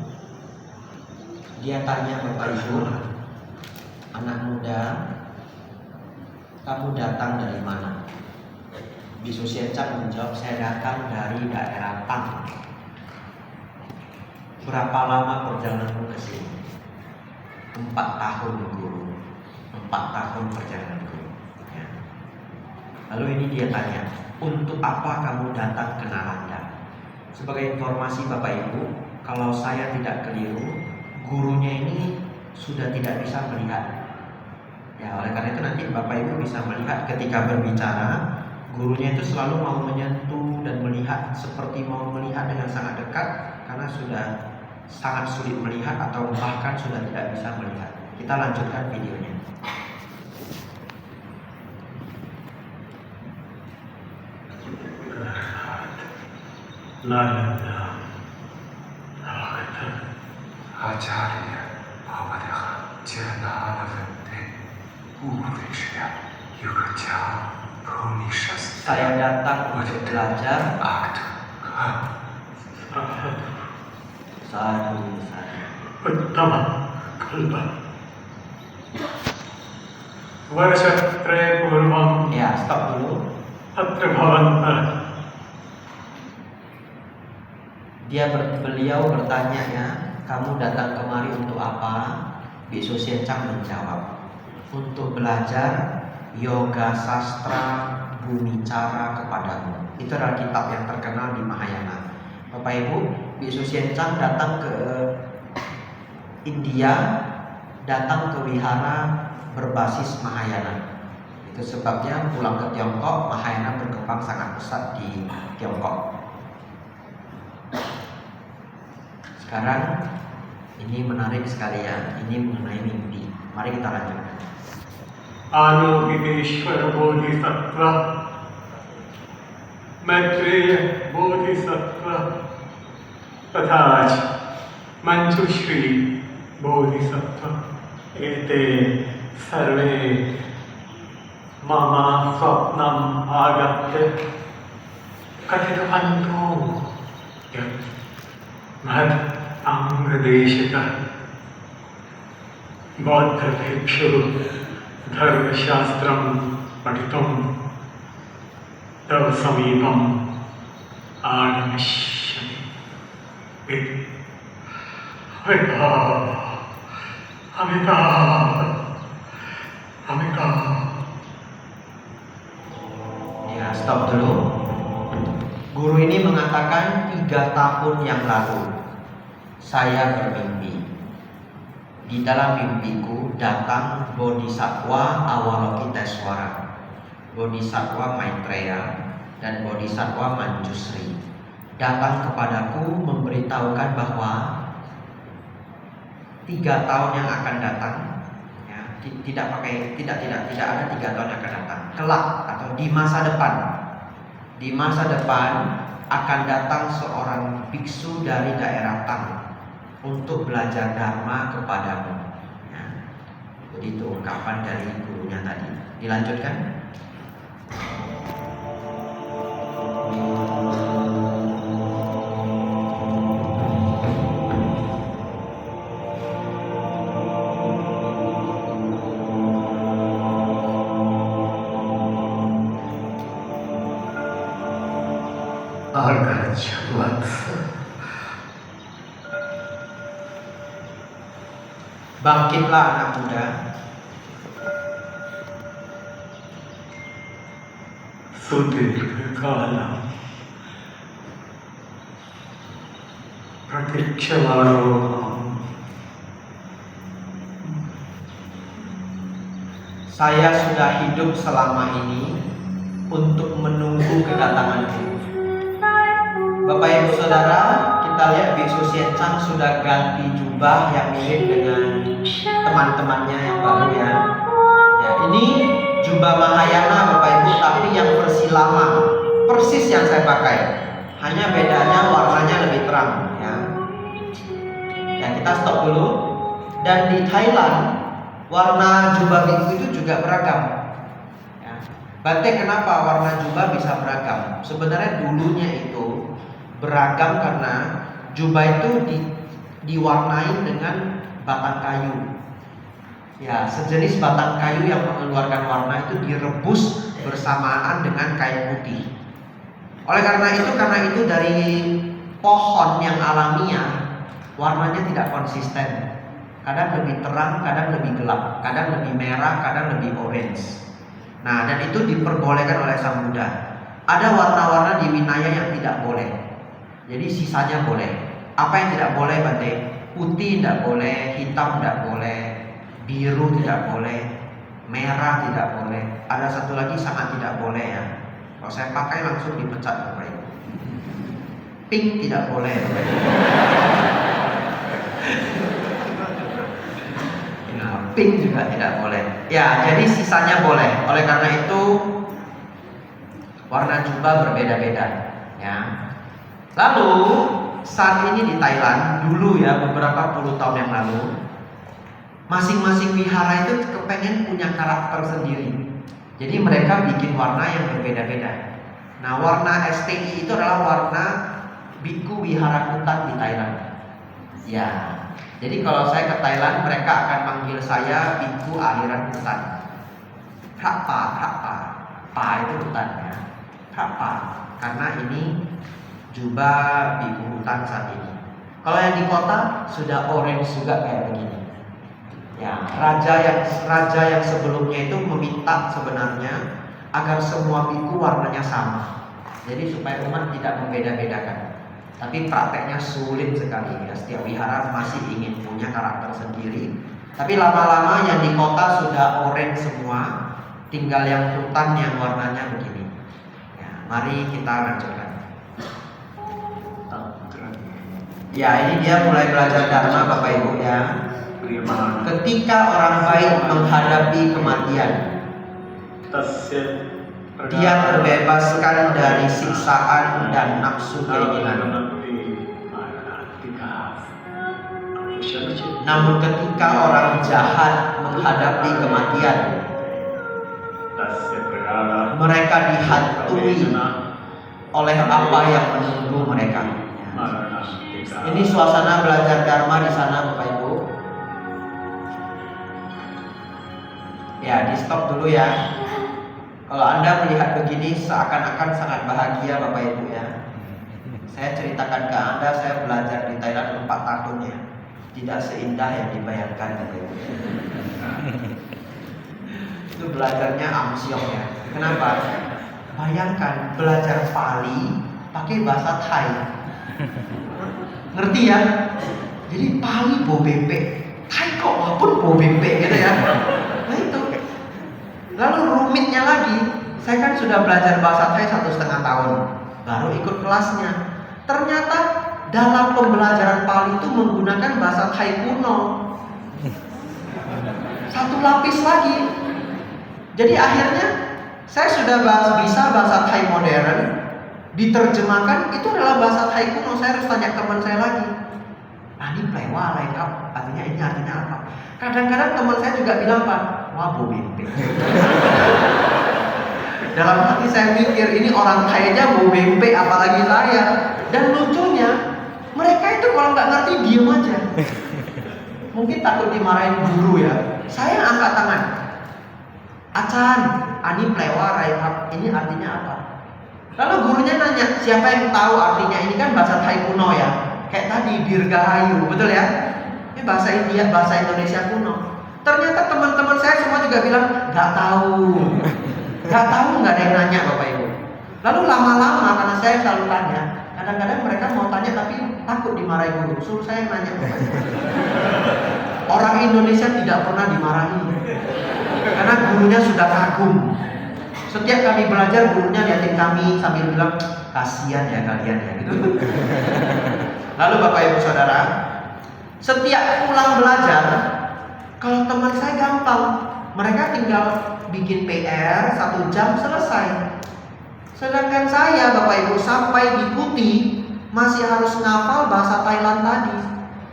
Dia tanya Bapak Ibu, anak muda, kamu datang dari mana? Bisu Siencang menjawab, saya datang dari daerah Tang. Berapa lama perjalananmu ke sini? 4 tahun guru. 4 tahun perjalanan guru. Ya. Lalu ini dia tanya, untuk apa kamu datang ke Nalanda? Sebagai informasi Bapak Ibu, kalau saya tidak keliru, gurunya ini sudah tidak bisa melihat. Ya, oleh karena itu nanti Bapak Ibu bisa melihat ketika berbicara, gurunya itu selalu mau menyentuh dan melihat seperti mau melihat dengan sangat dekat karena sudah sangat sulit melihat atau bahkan sudah tidak bisa melihat. Kita lanjutkan videonya. Nalanda, Acharya, Bhavadaha, Jananavante, Urvishya, Yugaja, Bhumishas. Saya datang untuk belajar. Sadu. Uttama, Kalpa. Varshatre Purvam. Ya, stop dulu. Atra Bhavanta. Beliau bertanya ya, kamu datang kemari untuk apa? Bisu Siencang menjawab, untuk belajar yoga sastra bumi cara kepadamu. Itu adalah kitab yang terkenal di Mahayana. Bapak Ibu, Bisu Siencang datang ke India, datang ke wihara berbasis Mahayana. Itu sebabnya pulang ke Tiongkok, Mahayana berkembang sangat pesat di Tiongkok. Sekarang ini menarik sekali ya, ini mengenai mimpi. Mari kita lanjutkan. Anubhiveshwara Bodhisattva, Maitreya Bodhisattva, Tathach Manjushri Bodhisattva, ete sarve mama swapnam agatya kathitavanto yat mad Angradeshika Bauddhabhibhyo Dharmashastram Patitam Tav Samipam Adamashyami. Amita. Ya, stop dulu. Guru ini mengatakan 3 tahun yang lalu saya bermimpi. Di dalam mimpiku datang Bodhisattva Avalokiteswara, Bodhisattva Maitreya, dan Bodhisattva Manjusri. Datang kepadaku memberitahukan bahwa 3 tahun yang akan datang, ya, tidak ada 3 tahun yang akan datang. Kelak atau di masa depan akan datang seorang biksu dari daerah Tang untuk belajar dharma kepadamu. Ya, jadi itu ungkapan dari gurunya tadi. Dilanjutkan. Bangkitlah anak muda. Sudirgha kalam Pratikshavaroham. Saya sudah hidup selama ini untuk menunggu kedatanganmu. Bapak Ibu Saudara, kita lihat Biksu Siencang sudah ganti jubah yang mirip dengan teman-temannya yang baru ya. Ya, ini jubah Mahayana Bapak Ibu, tapi yang versi lama, persis yang saya pakai. Hanya bedanya warnanya lebih terang ya. Ya, kita stop dulu. Dan di Thailand warna jubah biksu itu juga beragam. Ya. Bante, kenapa warna jubah bisa beragam? Sebenarnya dulunya itu beragam karena jubah itu diwarnai dengan batang kayu. Ya, sejenis batang kayu yang mengeluarkan warna itu direbus bersamaan dengan kain putih. Oleh karena itu dari pohon yang alamiah, warnanya tidak konsisten. Kadang lebih terang, kadang lebih gelap, kadang lebih merah, kadang lebih orange. Nah, dan itu diperbolehkan oleh Sang Buddha. Ada warna-warna di Vinaya yang tidak boleh. Jadi sisanya boleh. Apa yang tidak boleh, Bante? Putih tidak boleh, hitam tidak boleh, biru tidak boleh, merah tidak boleh. Ada satu lagi sangat tidak boleh ya. Kalau saya pakai langsung dipecat Bapak Ibu. Pink tidak boleh Bapak Ibu. Pink juga tidak boleh. Ya, jadi sisanya boleh. Oleh karena itu warna jubah berbeda-beda ya. Lalu saat ini di Thailand, dulu ya beberapa puluh tahun yang lalu, masing-masing wihara itu kepengen punya karakter sendiri. Jadi mereka bikin warna yang berbeda-beda. Nah, warna STI itu adalah warna Biku Wihara Kutan di Thailand. Ya, jadi kalau saya ke Thailand, mereka akan manggil saya Biku Aliran Kutan. Prapa, pa itu hutan ya. Prapa, karena ini jubah Biku Hutan saat ini. Kalau yang di kota sudah orange juga kayak begini. Ya, raja yang sebelumnya itu meminta sebenarnya agar semua biku warnanya sama. Jadi supaya umat tidak membeda-bedakan. Tapi prakteknya sulit sekali ya. Setiap wihara masih ingin punya karakter sendiri. Tapi lama-lama yang di kota sudah orange semua, tinggal yang hutan yang warnanya begini. Ya, mari kita lanjutkan. Ya, ini dia mulai belajar dharma Bapak Ibu ya. Ketika orang baik menghadapi kematian, dia terbebaskan dari siksaan dan nafsu keinginan. Namun ketika orang jahat menghadapi kematian, mereka dihantui oleh apa yang menunggu mereka. Ini suasana belajar dharma di sana Bapak Ibu. Ya, di stop dulu ya. Kalau Anda melihat begini seakan-akan sangat bahagia Bapak Ibu ya. Saya ceritakan ke Anda, saya belajar di Thailand 4 tahun ya. Tidak seindah yang dibayangkan Bapak Ibu. Itu belajarnya amsyong ya. Kenapa? Bayangkan belajar Pali pakai bahasa Thai. Ngerti ya? Jadi Pali bo bebek, Thai kok walaupun bo bebek gitu ya. Nah itu. Lalu rumitnya lagi, saya kan sudah belajar bahasa Thai 1,5 tahun, baru ikut kelasnya. Ternyata dalam pembelajaran Pali itu menggunakan bahasa Thai kuno. Satu lapis lagi. Jadi akhirnya saya sudah bisa bahasa Thai modern, diterjemahkan itu adalah bahasa Thai kuno. Saya harus tanya teman saya lagi. Ini plewa lengkap, artinya ini artinya apa? Kadang-kadang teman saya juga bilang Pak, wah bo bebek. Dalam hati saya mikir ini orang Thainya bo bebek apalagi saya. Dan lucunya mereka itu kalau nggak ngerti diem aja. Mungkin takut dimarahin guru ya. Saya angkat tangan. Acan, ani plewa raihap, ini artinya apa? Lalu gurunya nanya, siapa yang tahu artinya? Ini kan bahasa Thai kuno ya. Kayak tadi Dirgahayu, betul ya? Ini bahasa India, bahasa Indonesia kuno. Ternyata teman-teman saya semua juga bilang nggak tahu, nggak ada yang nanya Bapak Ibu. Lalu lama-lama, karena saya selalu tanya, kadang-kadang mereka mau tanya tapi takut dimarahi guru. Suruh saya nanya. Orang Indonesia tidak pernah dimarahi, karena gurunya sudah kagum. Setiap kami belajar, gurunya liatin kami sambil bilang, kasihan ya kalian ya gitu. Lalu Bapak Ibu Saudara, setiap pulang belajar, kalau teman saya gampang, mereka tinggal bikin PR 1 jam selesai. Sedangkan saya Bapak Ibu sampai di Kuti masih harus ngafal bahasa Thailand tadi,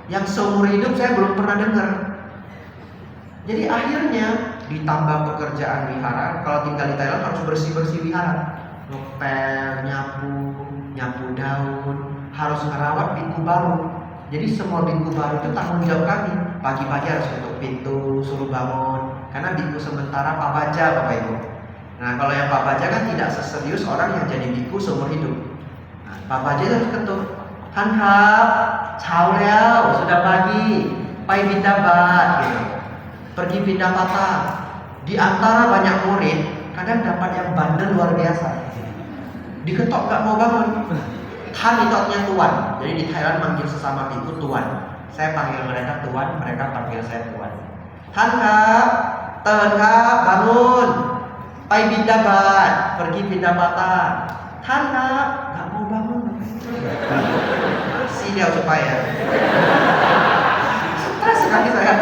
yang seumur hidup saya belum pernah dengar. Jadi akhirnya ditambah pekerjaan wihara, kalau tinggal di Thailand harus bersih-bersih wihara, ngepel, nyapu daun, harus ngerawat biku baru. Jadi semua biku baru itu tanggung jawab kami. Pagi-pagi harus ketuk pintu, suruh bangun, karena biku sementara Pak Baja Bapak Ibu. Nah kalau yang Pak Baja kan tidak seserius orang yang jadi biku seumur hidup. Nah, Pak Baja itu harus ketuk, "Kan Kap, Chao Liao, sudah pagi, pai bindabat," gitu. Pergi pindah patah. Di antara banyak murid, kadang dapat yang bandel luar biasa. Diketok gak mau bangun. Han itu artinya tuan. Jadi di Thailand manggil sesama biku tuan. Saya panggil mereka tuan, mereka panggil saya tuan. Han Kap, Ten Kap, bangun. Pai bindabat, pergi pindah patah. Han Kap, gak mau bangun. Sial supaya. Stres sekali saya.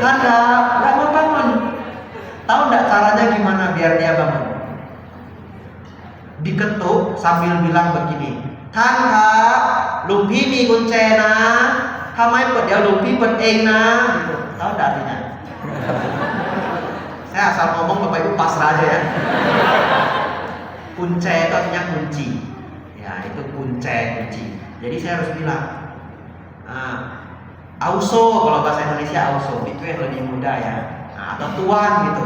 Han Kap, gak mau bangun. Tahu nggak caranya gimana biar dia bangun? Diketuk sambil bilang begini, "Tan Kap, Lung Pi mi kunce na, Hamai ปิด เดี๋ยว Lung Pi เปิด eng na," gitu. Tahu nggak artinya? Saya asal ngomong Bapak Ibu pasrah aja ya. Kunce itu artinya kunci. Ya itu kunci. Jadi saya harus bilang, auso, kalau bahasa Indonesia auso, itu yang lebih mudah ya. Atau tuan gitu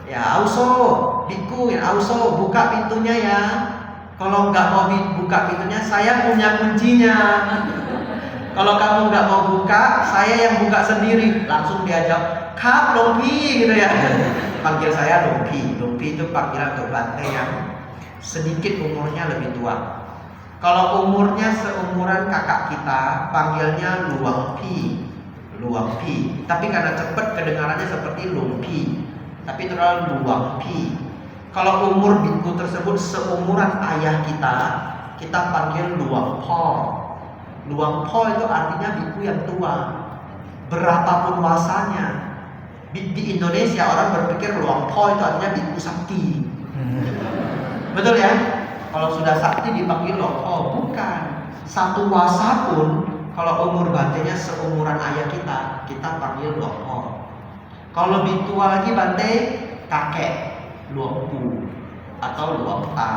ya, auso, biku ya, auso, buka pintunya ya. Kalau nggak mau buka pintunya, saya punya kuncinya. Kalau kamu nggak mau buka, saya yang buka sendiri. Langsung diajak, "Kap, Lung Pi," gitu ya. Panggil saya Lung Pi. Lung Pi itu panggilan untuk Bante yang sedikit umurnya lebih tua. Kalau umurnya seumuran kakak kita, panggilnya Luang Pi. Luang Pi. Tapi karena cepat kedengarannya seperti Lung Pi. Tapi itu adalah Luang Pi. Kalau umur biku tersebut seumuran ayah kita panggil Luang Po. Luang Po itu artinya biku yang tua. Berapapun masanya. Di Indonesia orang berpikir Luang Po itu artinya biku sakti. Betul ya? Kalau sudah sakti dipanggil Luang Po. Bukan. Satu wasa pun, kalau umur bantenya seumuran ayah kita panggil Luang Po. Kalau lebih tua lagi bante, kakek, Luang Pu atau Luang Ta.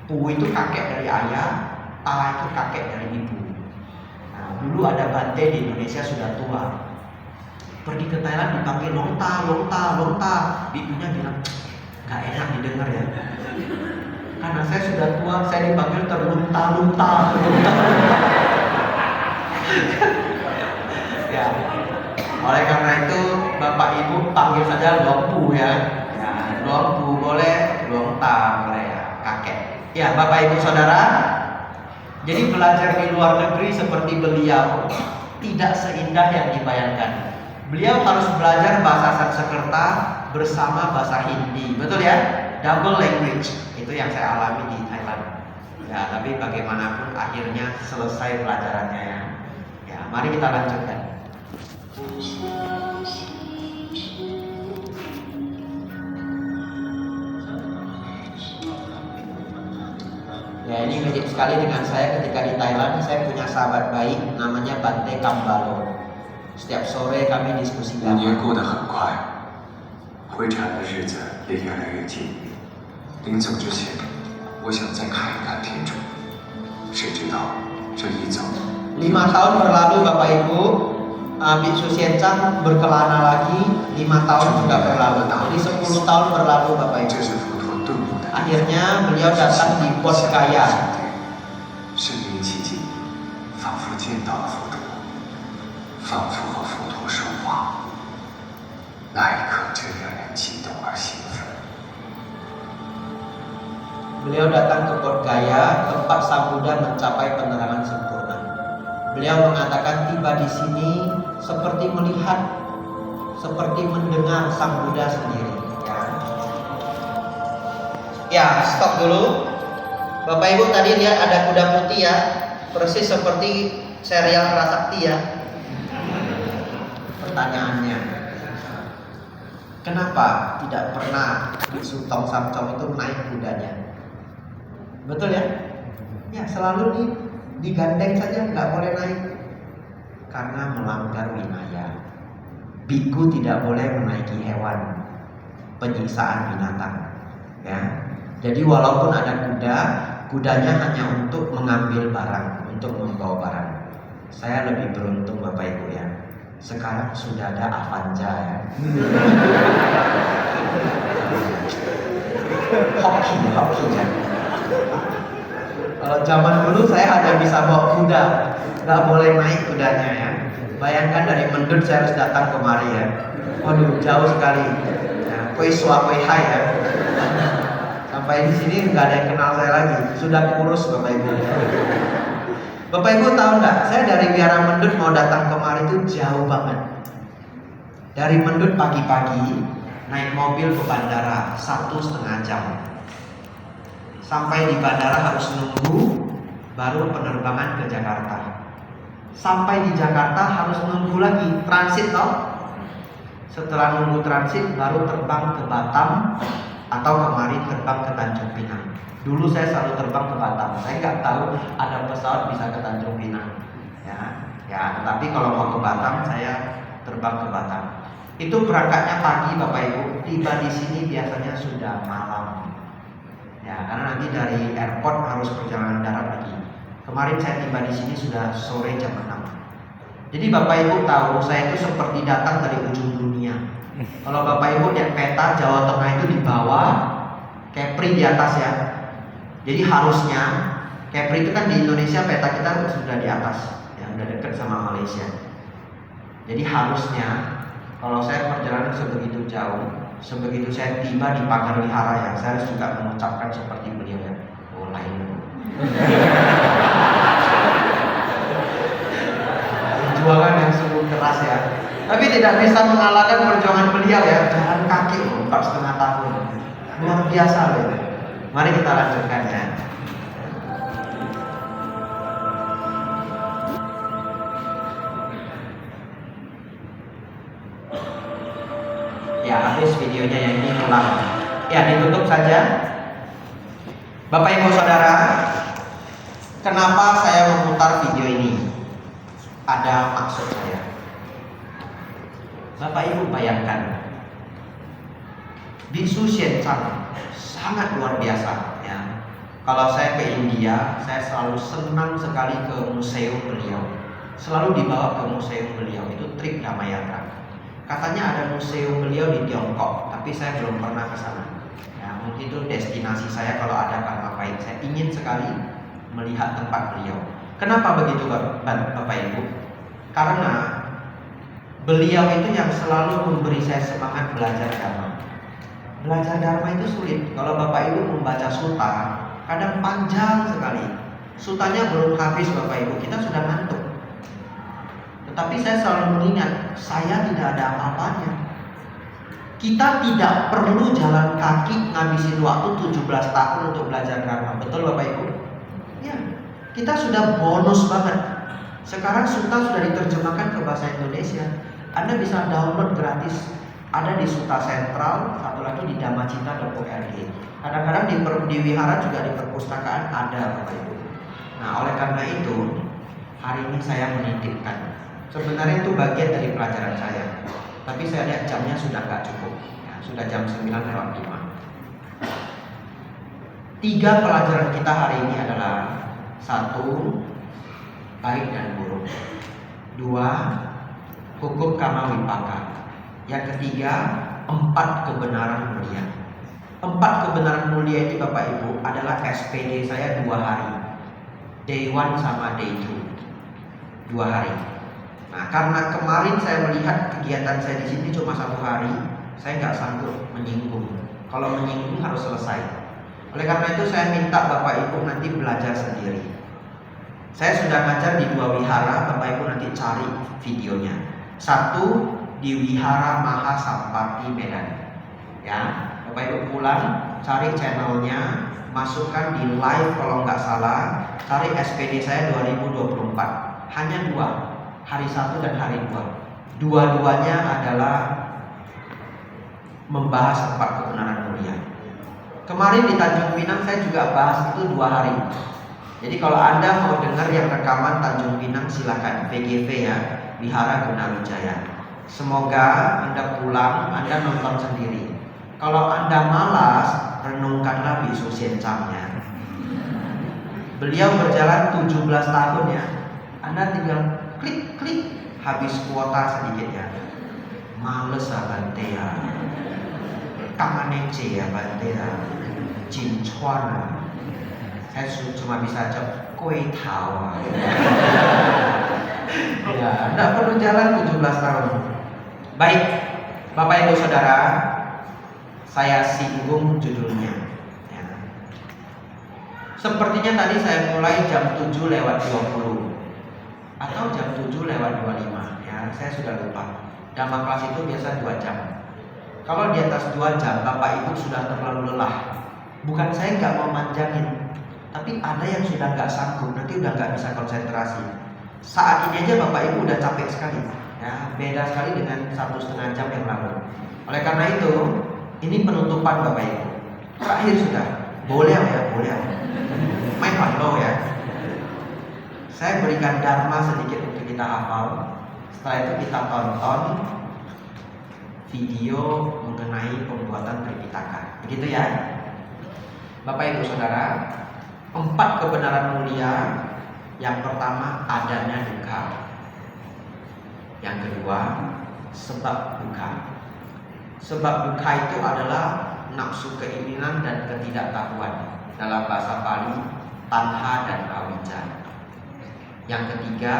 Pu itu kakek dari ayah, Ta itu kakek dari ibu. Nah, dulu ada bante di Indonesia sudah tua. Pergi ke Thailand dipanggil Long Ta. Ibunya bilang, gak enak didengar ya. Karena saya sudah tua, saya dipanggil terlunta-lunta. Ya. Oleh karena itu Bapak Ibu panggil saja Luang Pu ya. Ya, Luang Pu boleh, Luang Ta boleh ya, kakek. Ya, Bapak Ibu Saudara, jadi belajar di luar negeri seperti beliau tidak seindah yang dibayangkan. Beliau harus belajar bahasa Sanskerta bersama bahasa Hindi. Betul ya? Double language. Itu yang saya alami di Thailand. Ya, tapi bagaimanapun akhirnya selesai pelajarannya ya. Ya, mari kita lanjutkan. Ya, ini mirip sekali dengan saya ketika di Thailand. Saya punya sahabat baik namanya Bante Kambalo. Setiap sore kami diskusi 5年过得很快，回产的日子也越来越近。临走之前，我想再看一看天主。谁知道这一走5 tahun berlalu Bapak Ibu. Biksu Siencang berkelana lagi. 5 tahun juga berlalu. Jadi 10 tahun berlalu Bapak Ibu. 这是佛陀顿悟的。 Akhirnya beliau datang di Pos Kaya. 身临其境，仿佛见到了佛陀，仿佛和佛陀说话。那一刻真让人激动而兴奋。Beliau datang ke Bodh Gaya, tempat Sang Buddha mencapai penerangan sempurna. Beliau mengatakan tiba di sini seperti melihat, seperti mendengar Sang Buddha sendiri. Ya, stop dulu. Bapak Ibu tadi lihat ada kuda putih ya, persis seperti serial Prasakti ya. Pertanyaannya, kenapa tidak pernah Biksu Tong Samcom itu naik kudanya? Betul ya? Ya, selalu digandeng saja, nggak boleh naik. Karena melanggar winaya. Biku tidak boleh menaiki hewan, penyiksaan binatang. Ya, jadi walaupun ada kuda, kudanya hanya untuk mengambil barang, untuk membawa barang. Saya lebih beruntung Bapak Ibu ya. Sekarang sudah ada Avanza ya. Hoki ya. Kalau zaman dulu saya hanya bisa bawa kuda, nggak boleh naik kudanya ya. Bayangkan dari Mendut saya harus datang kemari ya. Waduh, jauh sekali. Ya, koi sua koi hai ya. Sampai di sini nggak ada yang kenal saya lagi. Sudah kurus Bapak Ibu. Bapak Ibu tahu nggak? Saya dari Biara Mendut mau datang kemari itu jauh banget. Dari Mendut pagi-pagi naik mobil ke bandara 1,5 jam. Sampai di bandara harus nunggu, baru penerbangan ke Jakarta. Sampai di Jakarta harus nunggu lagi transit toh. Setelah nunggu transit baru terbang ke Batam atau kemarin terbang ke Tanjung Pinang. Dulu saya selalu terbang ke Batam. Saya nggak tahu ada pesawat bisa ke Tanjung Pinang. Ya, tetapi kalau mau ke Batam saya terbang ke Batam. Itu berangkatnya pagi Bapak Ibu. Tiba di sini biasanya sudah malam. Ya, karena nanti dari airport harus perjalanan darat lagi. Kemarin saya tiba di sini sudah sore jam 6. Jadi Bapak Ibu tahu saya itu seperti datang dari ujung dunia. Kalau Bapak Ibu lihat peta Jawa Tengah itu di bawah, Kepri di atas ya. Jadi harusnya Kepri itu kan di Indonesia peta kita sudah di atas, ya udah dekat sama Malaysia. Jadi harusnya kalau saya perjalanan sebegitu jauh, sebegitu saya tiba di pagar wihara ya, saya harus juga mengucapkan seperti beliau ya. Oh lain. Perjuangan yang sungguh keras ya. Tapi tidak bisa mengalahkan perjuangan beliau ya. Jalan kaki 4,5 tahun. Luar biasa loh. Mari kita lanjutkan ya. Ya, habis videonya yang ini ulang. Ya, ditutup saja. Bapak Ibu Saudara, kenapa saya memutar video ini? Ada maksud saya. Bapak Ibu bayangkan, Biksu Hsien-Tsang sangat luar biasa ya. Kalau saya ke India, saya selalu senang sekali ke museum beliau. Selalu dibawa ke museum beliau, itu trik Damayatra. Katanya ada museum beliau di Tiongkok, tapi saya belum pernah ke sana. Ya, mungkin itu destinasi saya kalau ada karma pahit. Saya ingin sekali melihat tempat beliau. Kenapa begitu Bapak Ibu? Karena beliau itu yang selalu memberi saya semangat belajar Dharma. Belajar Dharma itu sulit. Kalau Bapak Ibu membaca suta, kadang panjang sekali. Sutanya belum habis Bapak Ibu, kita sudah ngantuk. Tetapi saya selalu mengingat, saya tidak ada apa-apanya. Kita tidak perlu jalan kaki ngabisin waktu 17 tahun untuk belajar Dharma. Betul Bapak Ibu? Ya, kita sudah bonus banget. Sekarang suta sudah diterjemahkan ke bahasa Indonesia. Anda bisa download gratis. Ada di Suta Sentral, satu lagi di damacita.org. Kadang-kadang di wihara juga di perpustakaan ada Bapak Ibu. Nah, oleh karena itu hari ini saya menitipkan. Sebenarnya itu bagian dari pelajaran saya. Tapi saya lihat jamnya sudah nggak cukup. Ya, sudah jam 9:05. 3 pelajaran kita hari ini adalah 1. Baik dan buruk. 2. Hukum karma wipaka. Yang ketiga, 4 kebenaran mulia. 4 kebenaran mulia ini Bapak Ibu adalah SPD saya 2 hari. Day 1 sama day 2. 2 hari. Nah, karena kemarin saya melihat kegiatan saya di sini cuma 1 hari, saya nggak sanggup menyinggung. Kalau menyinggung harus selesai. Oleh karena itu saya minta Bapak Ibu nanti belajar sendiri. Saya sudah ngajar di 2 wihara, Bapak Ibu nanti cari videonya. Satu di Wihara Mahasampati Medan. Ya, Bapak Ibu pulang cari channelnya, masukkan di live kalau nggak salah, cari SPD saya 2024. Hanya 2, hari 1 dan hari 2. Dua-duanya adalah membahas 4 kebenaran mulia. Kemarin di Tanjung Pinang saya juga bahas itu 2 hari. Jadi kalau Anda mau dengar yang rekaman Tanjung Pinang silakan VGV ya, Wihara Gunawijaya. Semoga Anda pulang, Anda nonton sendiri. Kalau Anda malas, renungkanlah Bisu Sencangnya. Beliau berjalan 17 tahun ya. Anda tinggal klik, habis kuota sedikit ya. Males Bante ya. Kanganece ya Bante ya. Jinchuan. Saya cuma bisa jawab kue tawa. Ya, Anda perlu jalan 17 tahun. Baik, Bapak Ibu Saudara, saya singgung judulnya. Ya. Sepertinya tadi saya mulai jam 7:20 atau jam 7:25. Ya, saya sudah lupa. Dhamma kelas itu biasa 2 jam. Kalau di atas 2 jam, Bapak Ibu sudah terlalu lelah. Bukan saya nggak mau manjangin, tapi ada yang sudah nggak sanggup, nanti udah nggak bisa konsentrasi. Saat ini aja Bapak Ibu udah capek sekali. Ya, beda sekali dengan 1,5 jam yang lalu. Oleh karena itu, ini penutupan Bapak Ibu. Terakhir sudah, boleh ya, boleh. Main low ya. Saya berikan dharma sedikit untuk kita hafal. Setelah itu kita tonton video mengenai pembuatan Tripitaka. Begitu ya. Bapak Ibu Saudara, 4 kebenaran mulia. Yang pertama adanya duka. Yang kedua sebab duka. Sebab duka itu adalah nafsu keinginan dan ketidaktahuan. Dalam bahasa Pali, tanha dan awija. Yang ketiga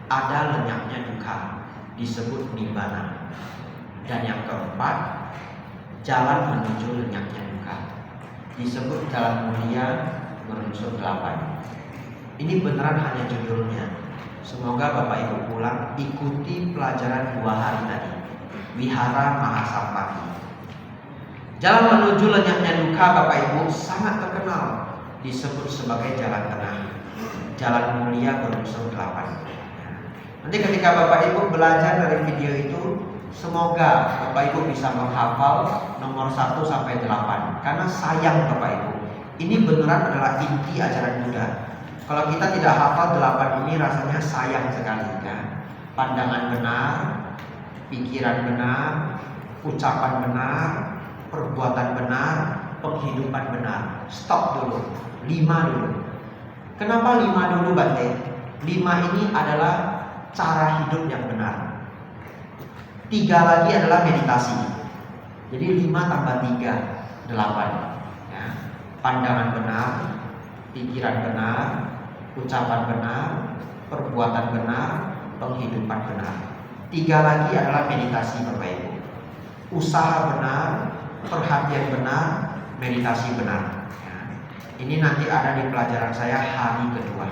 ada lenyapnya duka, disebut nibbana. Dan yang keempat jalan menuju lenyapnya duka, disebut jalan mulia berunsur 8. Ini beneran hanya judulnya. Semoga Bapak Ibu pulang ikuti pelajaran 2 hari tadi. Wihara Mahasampati. Jalan menuju lenyapnya duka Bapak Ibu sangat terkenal, disebut sebagai jalan tengah. Jalan mulia berunsur 8. Nanti ketika Bapak Ibu belajar dari video itu, semoga Bapak Ibu bisa menghafal nomor 1 sampai 8. Karena sayang Bapak Ibu, ini beneran adalah inti ajaran Buddha. Kalau kita tidak hafal 8 ini rasanya sayang sekali ya. Pandangan benar, pikiran benar, ucapan benar, perbuatan benar, penghidupan benar. Stop dulu, 5 dulu. Kenapa 5 dulu Bante? 5 ini adalah cara hidup yang benar. 3 lagi adalah meditasi. Jadi 5 tambah 3, 8 ya. Pandangan benar, pikiran benar, ucapan benar, perbuatan benar, penghidupan benar. 3 lagi adalah meditasi Bapak Ibu. Usaha benar, perhatian benar, meditasi benar ya. Ini nanti ada di pelajaran saya hari kedua.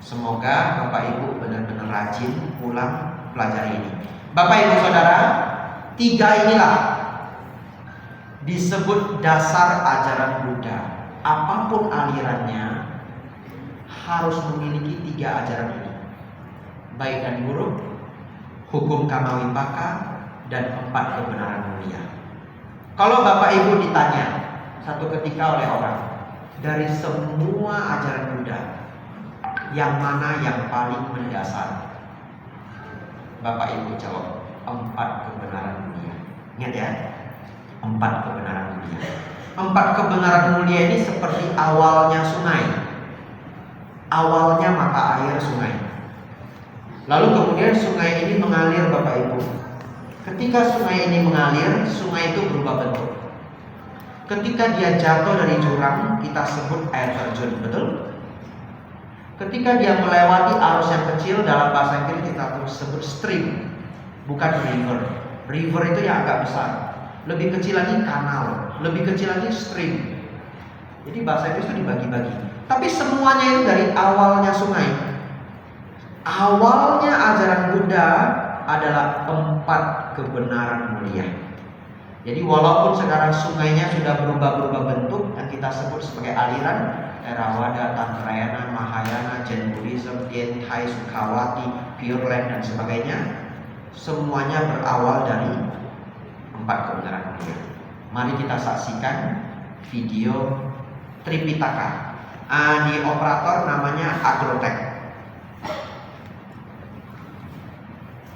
Semoga Bapak Ibu benar-benar rajin pulang pelajari ini. Bapak Ibu Saudara, 3 inilah disebut dasar ajaran Buddha. Apapun alirannya harus memiliki 3 ajaran ini. Baik dan buruk, hukum Kamawipaka, dan 4 kebenaran mulia. Kalau Bapak Ibu ditanya satu ketika oleh orang, dari semua ajaran Buddha, yang mana yang paling mendasar? Bapak Ibu jawab, 4 kebenaran mulia. Ingat ya, 4 kebenaran mulia. 4 kebenaran mulia ini seperti awalnya sungai. Awalnya mata air sungai. Lalu kemudian sungai ini mengalir Bapak Ibu. Ketika sungai ini mengalir, sungai itu berubah bentuk. Ketika dia jatuh dari jurang, kita sebut air terjun, betul? Ketika dia melewati arus yang kecil, dalam bahasa Inggris kita sebut stream, bukan river. River itu yang agak besar. Lebih kecil lagi kanal, lebih kecil lagi stream. Jadi bahasa Inggris itu dibagi-bagi. Tapi semuanya itu dari awalnya sungai. Awalnya ajaran Buddha adalah 4 kebenaran mulia. Jadi walaupun sekarang sungainya sudah berubah-ubah bentuk yang kita sebut sebagai aliran Theravada, Tantrayana, Mahayana, Jain Buddhism, Tiantai, Sukawati, Pure Land dan sebagainya, semuanya berawal dari 4 kebenaran mulia. Mari kita saksikan video Tripitaka. Di operator namanya Agrotech.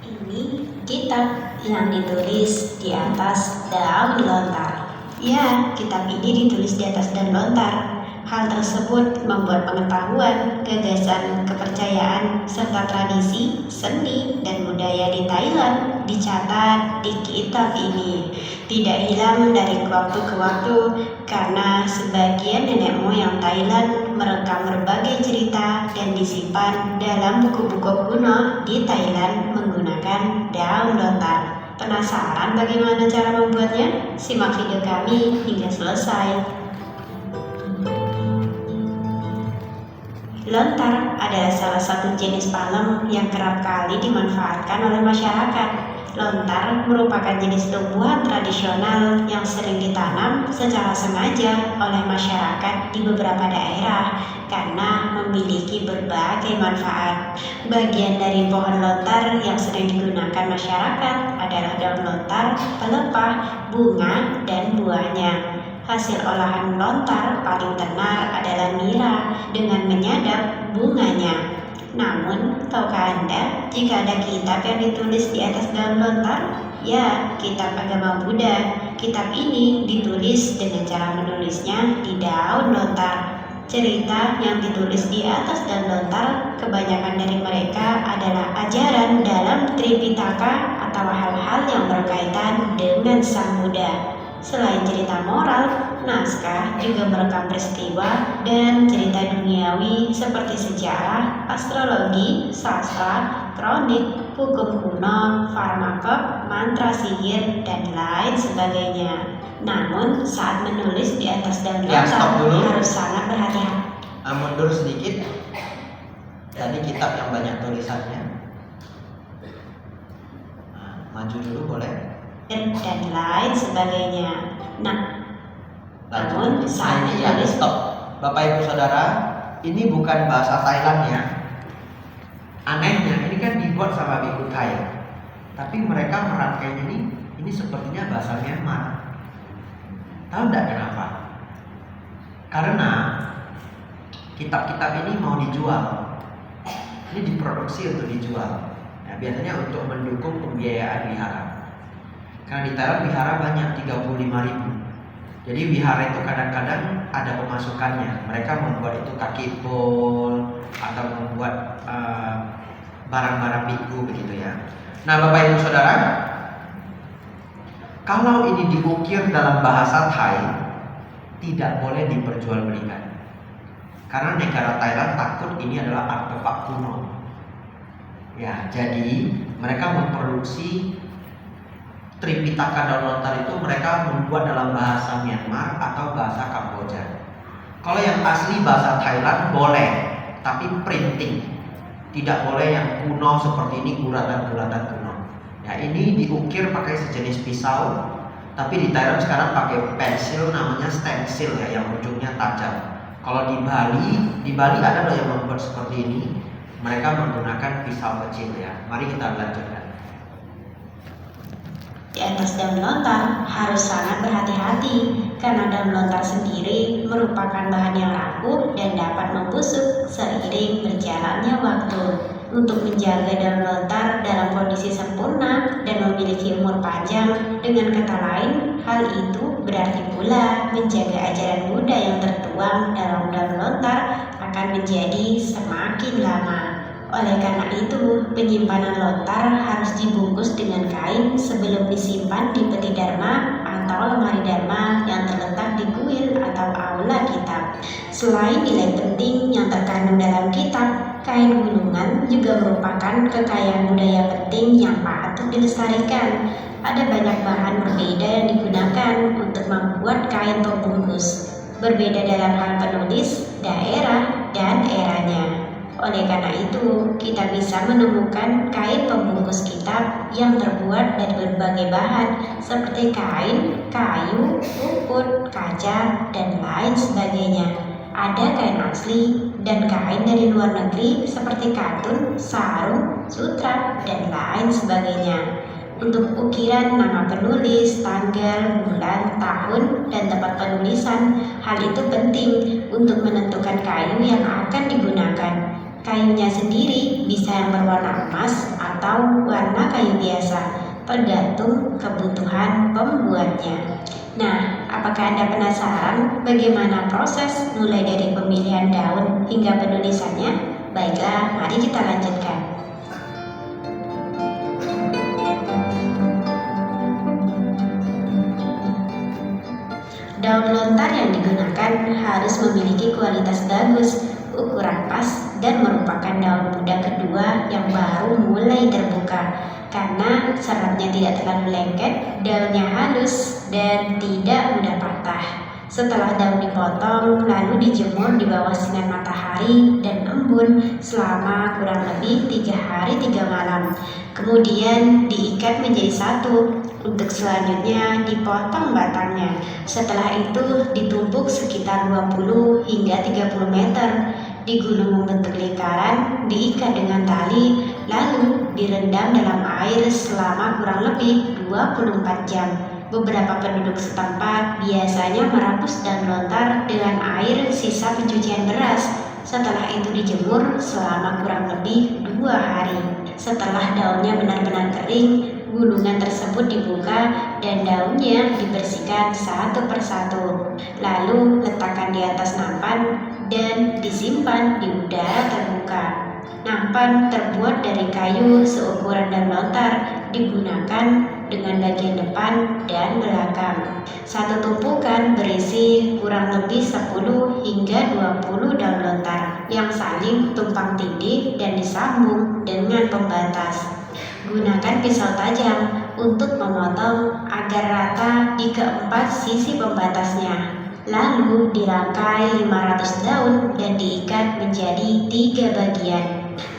Ini kitab yang ditulis di atas daun lontar. Ya, kitab ini ditulis di atas daun lontar. Hal tersebut membuat pengetahuan, gagasan, kepercayaan, serta tradisi, seni, dan budaya di Thailand dicatat di kitab ini. Tidak hilang dari waktu ke waktu karena sebagian nenek moyang Thailand merekam berbagai cerita dan disimpan dalam buku-buku kuno di Thailand menggunakan daun lontar. Penasaran bagaimana cara membuatnya? Simak video kami hingga selesai. Lontar adalah salah satu jenis palem yang kerap kali dimanfaatkan oleh masyarakat. Lontar merupakan jenis tumbuhan tradisional yang sering ditanam secara sengaja oleh masyarakat di beberapa daerah karena memiliki berbagai manfaat. Bagian dari pohon lontar yang sering digunakan masyarakat adalah daun lontar, pelepah, bunga, dan buahnya. Hasil olahan lontar paling tenar adalah nira dengan menyadap bunganya. Namun, tahukah Anda jika ada kitab yang ditulis di atas daun lontar? Ya, kitab agama Buddha. Kitab ini ditulis dengan cara menulisnya di daun lontar. Cerita yang ditulis di atas daun lontar, kebanyakan dari mereka adalah ajaran dalam Tripitaka atau hal-hal yang berkaitan dengan Sang Buddha. Selain cerita moral, naskah juga merekam peristiwa dan cerita duniawi seperti sejarah, astrologi, sastra, kronik, hukum kuno, farmakop, mantra sihir, dan lain sebagainya. Namun, saat menulis di atas daun lontar harus sangat berhati-hati. Mundur sedikit. Tadi kitab yang banyak tulisannya. Maju dulu boleh. Dan lain sebagainya. Namun saat ini ya, stop. Bapak Ibu Saudara, ini bukan bahasa Thailand ya. Anehnya, ini kan dibuat sama Biku Thai. Tapi mereka merangkainya ini sepertinya bahasa Myanmar. Tahu enggak kenapa? Karena kitab-kitab ini mau dijual. Ini diproduksi untuk dijual. Nah, biasanya untuk mendukung pembiayaan wihara. Karena di Thailand wihara banyak, 35.000. Jadi wihara itu kadang-kadang ada pemasukannya. Mereka membuat itu kaki pol atau membuat barang-barang biku begitu ya. Nah, Bapak Ibu Saudara, kalau ini diukir dalam bahasa Thai, tidak boleh diperjualbelikan. Karena negara Thailand takut ini adalah artefak kuno. Ya, jadi mereka memproduksi Tripitaka daun lontar itu mereka membuat dalam bahasa Myanmar atau bahasa Kamboja. Kalau yang asli bahasa Thailand boleh, tapi printing. Tidak boleh yang kuno seperti ini, guratan-guratan kuno. Ya, ini diukir pakai sejenis pisau, tapi di Thailand sekarang pakai pensil namanya stencil ya, yang ujungnya tajam. Kalau di Bali ada loh yang membuat seperti ini. Mereka menggunakan pisau kecil ya. Mari kita lanjutkan. Di atas daun lontar harus sangat berhati-hati karena daun lontar sendiri merupakan bahan yang rapuh dan dapat membusuk seiring berjalannya waktu. Untuk menjaga daun lontar dalam kondisi sempurna dan memiliki umur panjang, dengan kata lain, hal itu berarti pula menjaga ajaran Buddha yang tertuang dalam daun lontar akan menjadi semakin lama. Oleh karena itu, penyimpanan lontar harus dibungkus dengan kain sebelum disimpan di peti dharma atau lemari dharma yang terletak di kuil atau aula kitab. Selain nilai penting yang terkandung dalam kitab, kain gunungan juga merupakan kekayaan budaya penting yang patut dilestarikan. Ada banyak bahan berbeda yang digunakan untuk membuat kain pembungkus. berbeda dalam hal penulis, daerah, dan eranya. Oleh karena itu, kita bisa menemukan kain pembungkus kitab yang terbuat dari berbagai bahan seperti kain, kayu, rumput, kaca, dan lain sebagainya. Ada kain asli dan kain dari luar negeri seperti katun, sarung, sutra, dan lain sebagainya. Untuk ukiran nama penulis, tanggal, bulan, tahun, dan tempat penulisan, hal itu penting untuk menentukan kayu yang akan digunakan. Kayunya sendiri bisa yang berwarna emas atau warna kayu biasa, tergantung kebutuhan pembuatnya. Nah, apakah Anda penasaran bagaimana proses mulai dari pemilihan daun hingga penulisannya? Baiklah, mari kita lanjutkan. Daun lontar yang digunakan harus memiliki kualitas bagus, ukuran pas, dan merupakan daun muda kedua yang baru mulai terbuka karena seratnya tidak terlalu lengket, daunnya halus, dan tidak mudah patah. Setelah daun dipotong, lalu dijemur di bawah sinar matahari dan embun selama kurang lebih 3 hari 3 malam. Kemudian diikat menjadi satu. Untuk selanjutnya dipotong batangnya. Setelah itu ditumpuk sekitar 20 hingga 30 meter. Digulung membentuk lingkaran, diikat dengan tali, lalu direndam dalam air selama kurang lebih 24 jam. Beberapa penduduk setempat biasanya merebus daun lontar dengan air sisa pencucian beras. Setelah itu dijemur selama kurang lebih 2 hari. Setelah daunnya benar-benar kering, gulungan tersebut dibuka dan daunnya dibersihkan satu persatu. Lalu letakkan di atas nampan dan disimpan di udara terbuka. Nampan terbuat dari kayu seukuran daun lontar, digunakan dengan bagian depan dan belakang. Satu tumpukan berisi kurang lebih 10 hingga 20 daun lontar yang saling tumpang tindih dan disambung dengan pembatas. Gunakan pisau tajam untuk memotong agar rata di keempat sisi pembatasnya. Lalu dirangkai 500 daun dan diikat menjadi 3 bagian.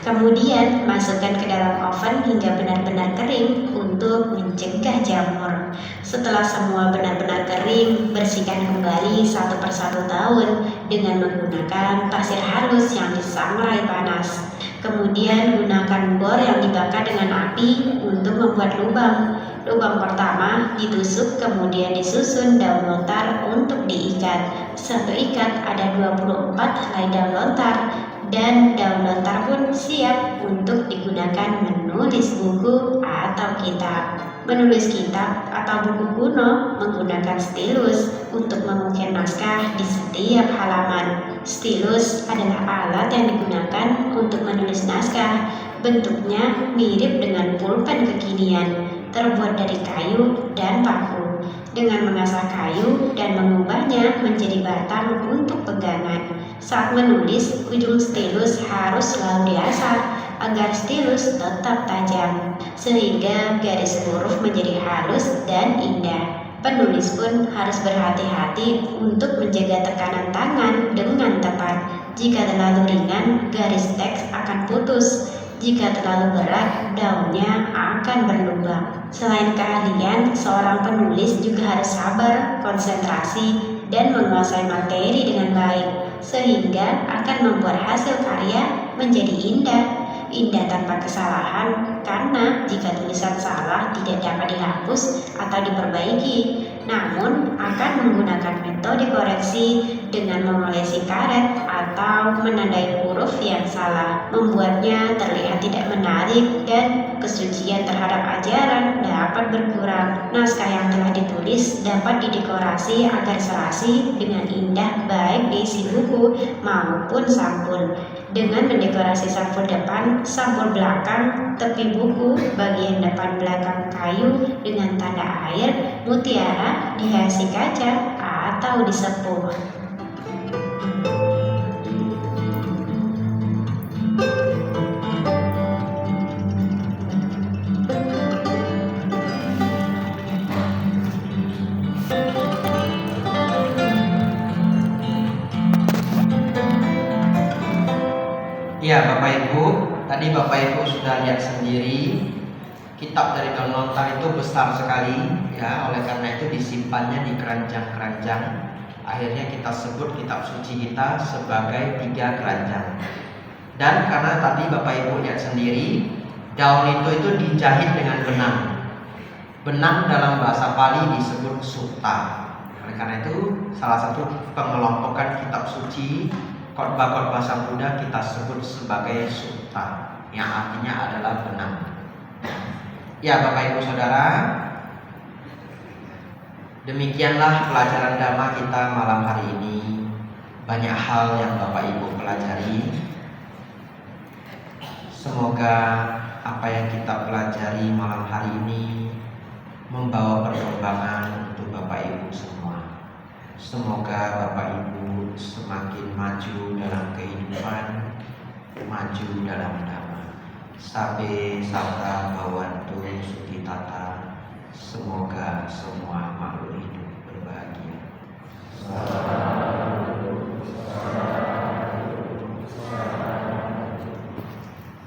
Kemudian masukkan ke dalam oven hingga benar-benar kering untuk mencegah jamur. Setelah semua benar-benar kering, bersihkan kembali satu persatu daun dengan menggunakan pasir halus yang disangrai panas. Kemudian gunakan bor yang dibakar dengan api untuk membuat lubang. Lubang pertama ditusuk, kemudian disusun daun lontar untuk diikat. Satu ikat ada 24 helai daun lontar, dan daun lontar pun siap untuk digunakan menulis buku atau kitab. Menulis kitab atau buku kuno menggunakan stilus untuk mengukir naskah di setiap halaman. Stilus adalah alat yang digunakan untuk menulis naskah. Bentuknya mirip dengan pulpen kekinian, terbuat dari kayu dan paku. Dengan mengasah kayu dan mengubahnya menjadi batang untuk pegangan. Saat menulis, ujung stilus harus selalu diasah agar stilus tetap tajam, sehingga garis huruf menjadi halus dan indah. Penulis pun harus berhati-hati untuk menjaga tekanan tangan dengan tepat. Jika terlalu ringan, garis teks akan putus. Jika terlalu berat, daunnya akan berlubang. Selain keahlian, seorang penulis juga harus sabar, konsentrasi, dan menguasai materi dengan baik, sehingga akan membuat hasil karya menjadi indah. Indah tanpa kesalahan, karena jika tulisan salah tidak dapat dihapus atau diperbaiki, namun akan menggunakan metode koreksi dengan memolesi karet atau menandai huruf yang salah, membuatnya terlihat tidak menarik dan kesucian terhadap ajaran dapat berkurang. Naskah yang telah ditulis dapat didekorasi agar serasi dengan indah baik diisi buku maupun sampul. Dengan mendekorasi sampul depan, sampul belakang, tepi buku, bagian depan belakang kayu dengan tanda air, mutiara, dihiasi kaca, atau disepuh. Ibu, tadi Bapak Ibu sudah lihat sendiri kitab dari Daun Lontar itu besar sekali ya, oleh karena itu disimpannya di keranjang-keranjang. Akhirnya kita sebut kitab suci kita sebagai 3 keranjang. Dan karena tadi Bapak Ibu lihat sendiri, daun itu dijahit dengan benang. Benang dalam bahasa Pali disebut sutta. Oleh karena itu salah satu pengelompokan kitab suci khotbah-khotbah Sang Buddha kita sebut sebagai sutta, yang artinya adalah benang. Ya Bapak Ibu Saudara, demikianlah pelajaran Dhamma kita malam hari ini. Banyak hal yang Bapak Ibu pelajari. Semoga apa yang kita pelajari malam hari ini membawa perkembangan untuk Bapak Ibu semua. Semoga Bapak Ibu semakin maju dalam kehidupan, maju dalam Dhamma. Sabe sata bawa